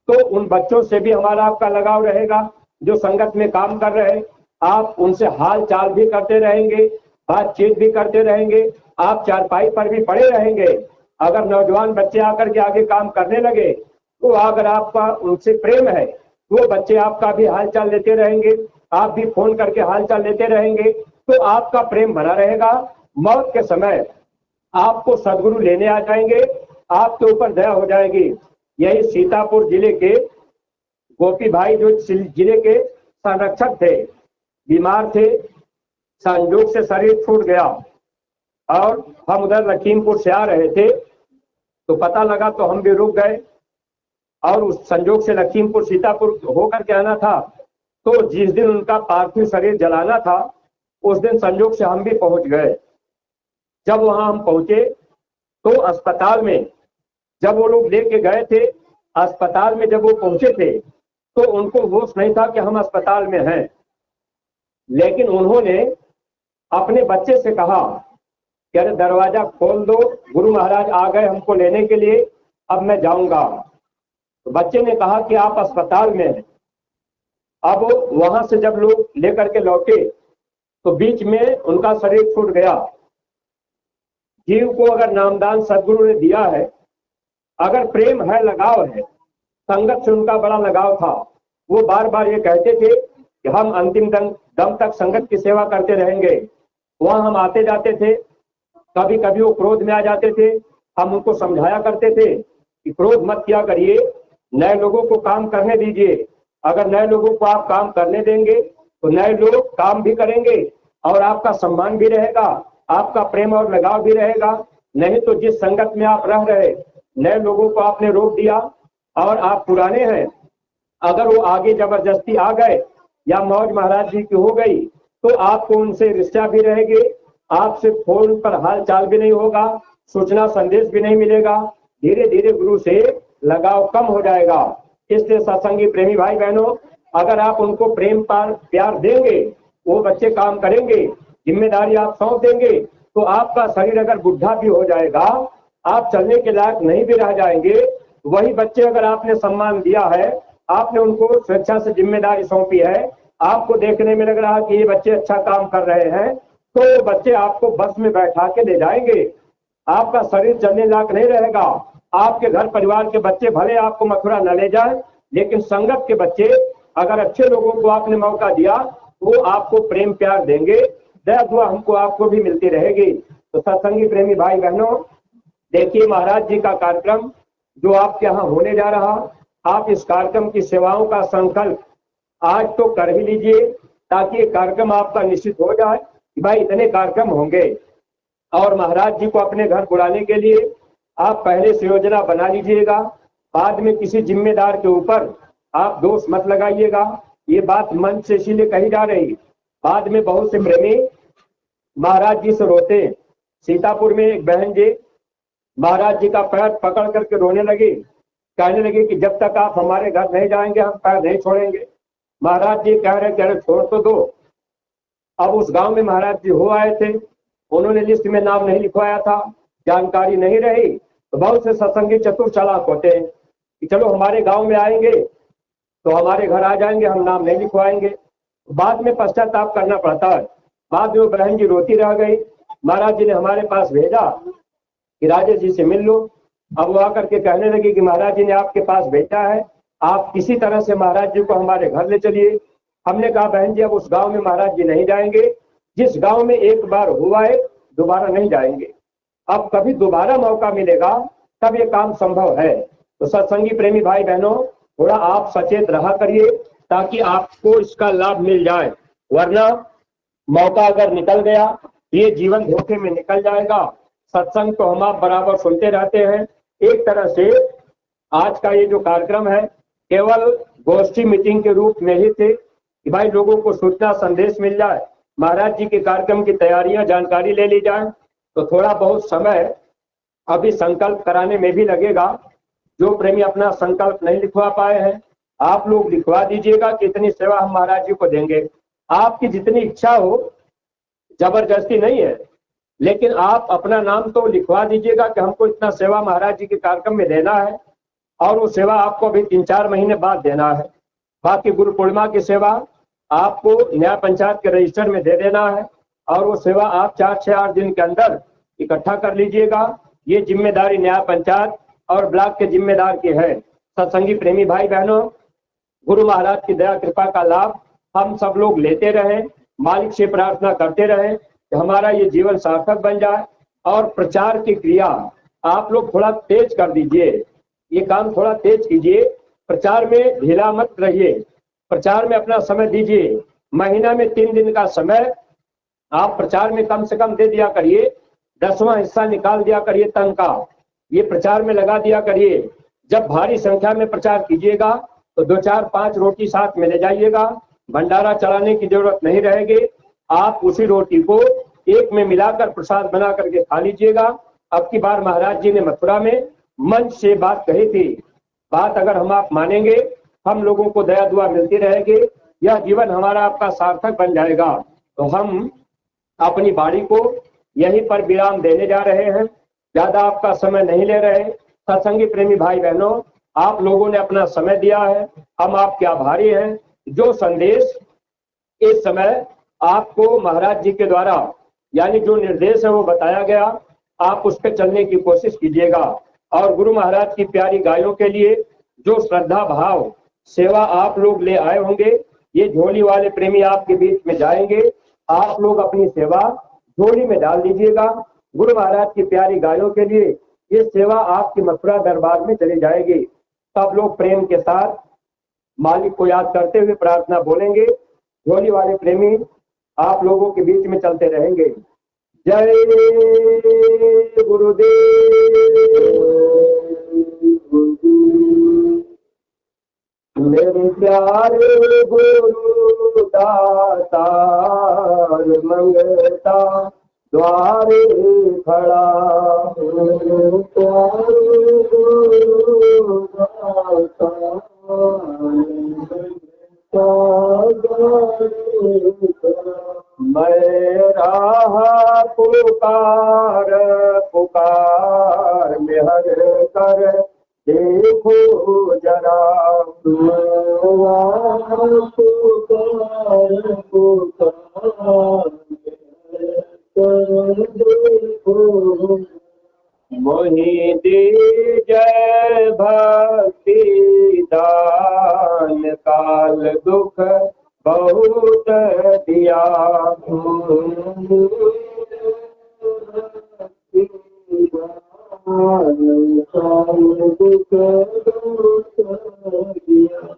तो उन बच्चों से भी हमारा आपका लगाव रहेगा जो संगत में काम कर रहे, आप उनसे हाल चाल भी करते रहेंगे, बातचीत भी करते रहेंगे, आप चारपाई पर भी पड़े रहेंगे। अगर नौजवान बच्चे आकर के आगे काम करने लगे, तो अगर आपका उनसे प्रेम है, वो बच्चे आपका भी हालचाल लेते रहेंगे, आप भी फोन करके हालचाल लेते रहेंगे, तो आपका प्रेम बना रहेगा। मौत के समय आपको सदगुरु लेने आ जाएंगे, आपके ऊपर दया हो जाएगी। यही सीतापुर जिले के गोपी भाई जो जिले के संरक्षक थे, बीमार थे, संयोग से शरीर छूट गया, और हम उधर लखीमपुर से आ रहे थे, तो पता लगा तो हम भी रुक गए, और उस संजोग से लखीमपुर सीतापुर होकर के आना था। तो जिस दिन उनका पार्थिव शरीर जलाना था, उस दिन संजोग से हम भी पहुंच गए। जब वहां हम पहुंचे तो अस्पताल में जब वो लोग लेके गए थे, अस्पताल में जब वो पहुंचे थे, तो उनको होश नहीं था कि हम अस्पताल में हैं। लेकिन उन्होंने अपने बच्चे से कहा कि अरे दरवाजा खोल दो, गुरु महाराज आ गए हमको लेने के लिए, अब मैं जाऊंगा। तो बच्चे ने कहा कि आप अस्पताल में हैं। अब वहां से जब लोग लेकर के लौटे, तो बीच में उनका शरीर छूट गया। जीव को अगर नामदान सदगुरु ने दिया है, अगर प्रेम है, लगाव है, संगत से उनका बड़ा लगाव था, वो बार बार ये कहते थे कि हम अंतिम दम तक संगत की सेवा करते रहेंगे। वहां हम आते जाते थे, कभी कभी वो क्रोध में आ जाते थे, हम उनको समझाया करते थे कि क्रोध मत किया करिए, नए लोगों को काम करने दीजिए। अगर नए लोगों को आप काम करने देंगे तो नए लोग काम भी करेंगे, और आपका सम्मान भी रहेगा, आपका प्रेम और लगाव भी रहेगा। नहीं तो जिस संगत में आप रह रहे, नए लोगों को आपने रोक दिया, और आप पुराने हैं, अगर वो आगे जबरदस्ती आ गए या मौज महाराज जी की हो गई, तो आपको उनसे रिश्ता भी रहेगी, आपसे फोन पर हाल चाल भी नहीं होगा, सूचना संदेश भी नहीं मिलेगा, धीरे धीरे गुरु से लगाव कम हो जाएगा। इसलिए सत्संगी प्रेमी भाई बहनों, अगर आप उनको प्रेम प्यार देंगे, वो बच्चे काम करेंगे, जिम्मेदारी आप सौंप देंगे, तो आपका शरीर अगर बुढ़ा भी हो जाएगा, आप चलने के लायक नहीं भी रह जाएंगे। वही बच्चे अगर आपने सम्मान दिया है, आपने उनको स्वेच्छा से जिम्मेदारी सौंपी है, आपको देखने में लग रहा है कि ये बच्चे अच्छा काम कर रहे हैं, तो बच्चे आपको बस में बैठा के ले जाएंगे, आपका शरीर चलने लायक नहीं रहेगा। आपके घर परिवार के बच्चे भले आपको मथुरा न ले जाए, लेकिन संगत के बच्चे अगर अच्छे लोगों को आपने मौका दिया, वो आपको प्रेम प्यार देंगे, दया दुआ हमको आपको भी मिलती रहेगी। तो सत्संगी प्रेमी भाई बहनों, देखिए महाराज जी का कार्यक्रम जो आपके यहाँ होने जा रहा, आप इस कार्यक्रम की सेवाओं का संकल्प आज तो कर ही लीजिए, ताकि ये कार्यक्रम आपका निश्चित हो जाए कि भाई इतने कार्यक्रम होंगे। और महाराज जी को अपने घर बुलाने के लिए आप पहले से योजना बना लीजिएगा, बाद में किसी जिम्मेदार के ऊपर आप दोष मत लगाइएगा। ये बात मन से इसीलिए कही जा रही। बाद में बहुत से प्रेमी महाराज जी से रोते। सीतापुर में एक बहन जी महाराज जी का पैर पकड़ करके रोने लगी, कहने लगी कि जब तक आप हमारे घर नहीं जाएंगे हम पैर नहीं छोड़ेंगे। महाराज जी कह रहे छोड़ तो दो। अब उस गांव में महाराज जी हो आए थे, उन्होंने लिस्ट में नाम नहीं लिखवाया था, जानकारी नहीं रही, तो बहुत से सत्संगी चतुर चालाक होते हैं कि चलो हमारे गांव में आएंगे तो हमारे घर आ जाएंगे, हम नाम नहीं लिखवाएंगे। बाद में पश्चाताप करना पड़ता है। बाद में वो बहन जी रोती रह गई। महाराज जी ने हमारे पास भेजा कि राजेश जी से मिल लो। अब वो आकर के कहने लगी कि महाराज जी ने आपके पास भेजा है, आप किसी तरह से महाराज जी को हमारे घर ले चलिए। हमने कहा बहन जी अब उस गांव में महाराज जी नहीं जाएंगे, जिस गांव में एक बार हुआ है दोबारा नहीं जाएंगे। अब कभी दोबारा मौका मिलेगा तब ये काम संभव है। तो सत्संगी प्रेमी भाई बहनों, थोड़ा आप सचेत रहा करिए ताकि आपको इसका लाभ मिल जाए, वरना मौका अगर निकल गया ये जीवन धोखे में निकल जाएगा। सत्संग तो हम आप बराबर सुनते रहते हैं। एक तरह से आज का ये जो कार्यक्रम है केवल गोष्ठी मीटिंग के रूप में ही थे कि भाई लोगों को सूचना संदेश मिल जाए, महाराज जी के कार्यक्रम की तैयारियां जानकारी ले ली जाए। तो थोड़ा बहुत समय अभी संकल्प कराने में भी लगेगा। जो प्रेमी अपना संकल्प नहीं लिखवा पाए हैं आप लोग लिखवा दीजिएगा कि इतनी सेवा हम महाराज जी को देंगे। आपकी जितनी इच्छा हो, जबरदस्ती नहीं है, लेकिन आप अपना नाम तो लिखवा दीजिएगा कि हमको इतना सेवा महाराज जी के कार्यक्रम में देना है, और वो सेवा आपको अभी 3-4 महीने बाद देना है। बाकी गुरु पूर्णिमा की सेवा आपको न्याय पंचायत के रजिस्टर में दे देना है, और वो सेवा आप 4-6-8 दिन के अंदर इकट्ठा कर लीजिएगा। ये जिम्मेदारी न्याय पंचायत और ब्लॉक के जिम्मेदार की है। सत्संगी प्रेमी भाई बहनों, गुरु महाराज की दया कृपा का लाभ हम सब लोग लेते रहें, मालिक से प्रार्थना करते रहें कि हमारा ये जीवन सार्थक बन जाए। और प्रचार की क्रिया आप लोग थोड़ा तेज कर दीजिए, ये काम थोड़ा तेज कीजिए। प्रचार में ढीला मत रहिए, प्रचार में अपना समय दीजिए। महीना में 3 दिन का समय आप प्रचार में कम से कम दे दिया करिए। 10वां हिस्सा निकाल दिया करिए तन का, ये प्रचार में लगा दिया करिए। जब भारी संख्या में प्रचार कीजिएगा तो 2-4-5 रोटी साथ में ले जाइएगा, भंडारा चलाने की जरूरत नहीं रहेगी। आप उसी रोटी को एक में मिलाकर प्रसाद बना करके खा लीजिएगा। अब की बार महाराज जी ने मथुरा में मंच से बात कही थी, बात अगर हम आप मानेंगे हम लोगों को दया दुआ मिलती रहेगी, यह जीवन हमारा आपका सार्थक बन जाएगा। तो हम अपनी बाड़ी को यहीं पर विराम देने जा रहे हैं, ज्यादा आपका समय नहीं ले रहे। सत्संगी प्रेमी भाई बहनों, आप लोगों ने अपना समय दिया है, हम आपके आभारी हैं। जो संदेश इस समय आपको महाराज जी के द्वारा यानी जो निर्देश है वो बताया गया, आप उस पर चलने की कोशिश कीजिएगा। और गुरु महाराज की प्यारी गायों के लिए जो श्रद्धा भाव सेवा आप लोग ले आए होंगे, ये झोली वाले प्रेमी आपके बीच में जाएंगे, आप लोग अपनी सेवा झोली में डाल दीजिएगा। गुरु महाराज की प्यारी गायों के लिए ये सेवा आपकी मथुरा दरबार में चली जाएगी। सब लोग प्रेम के साथ मालिक को याद करते हुए प्रार्थना बोलेंगे। झोली वाले प्रेमी आप लोगों के बीच में चलते रहेंगे। जय गुरुदेव। मेरे प्यारे गुरु दातार मंगता द्वारे खड़ा, प्यारे गुरु दातार मैं राह पुकार पुकार मेहर कर देखो जरा, पुकार पुकार देखो मोहि जय भक्ति दान काल दुख बहुत दिया,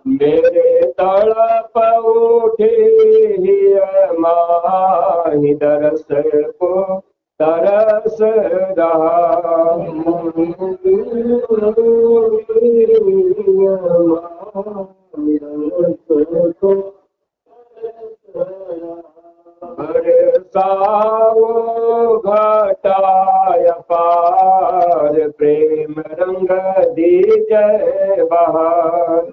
मेरे तड़प उठे माही दरस को तरस रहा, बरसाओ घटाय पार प्रेम रंग दीजय बहार।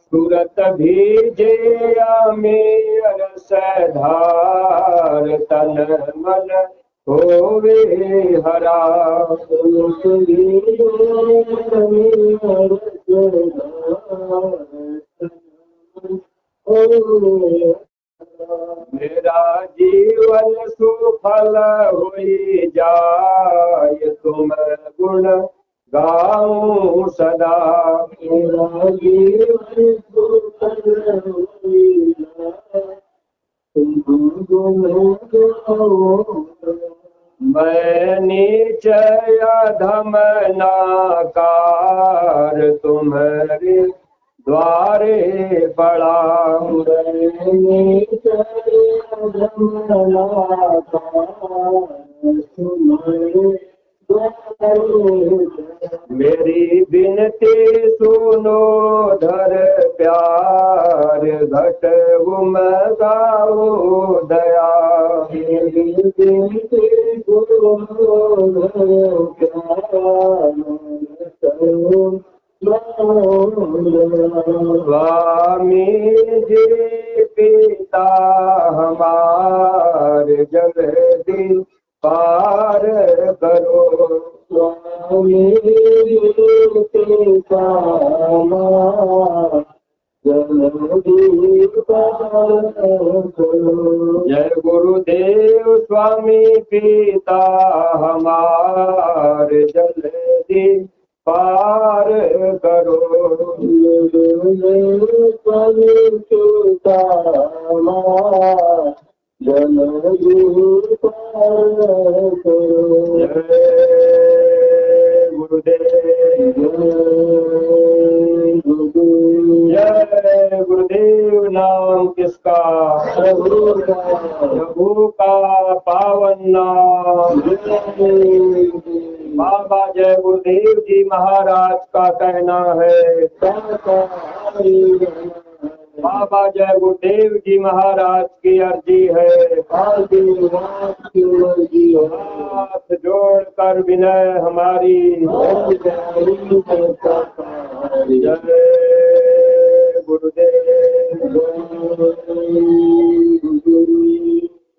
सूरत भीजे अमीर सधार तन मन होवे हरा। मेरा जीवन सुफल होई जाय तुम गुण गाऊं सदा। मेरा जीवन सुफल होई जाय तुम गुण गाऊं। मैं नीच अधम नाकार तुम्हारे द्वारे पड़ा। मेरी बिनती सुनो धर प्यार घट उमगाओ दया। मेरी बिनती सुनो धर प्यार स्वामी जी पिता हमारे जल्दी पार करो। स्वामी जी पिता हमारे जल्दी पार करो। जय गुरुदेव स्वामी पिता हमारे जल्दी पार करो। स्वामी पिता हमारे जल्दी पार करो। जय गुरुदेव जय गुरुदेव। नाम किसका? प्रभु का पावन नाम। बाबा जय गुरुदेव जी महाराज का कहना है। बाबा जय गुरुदेव जी महाराज की अर्जी है। हाथ जोड़कर विनय हमारी। जय गुरुदेव।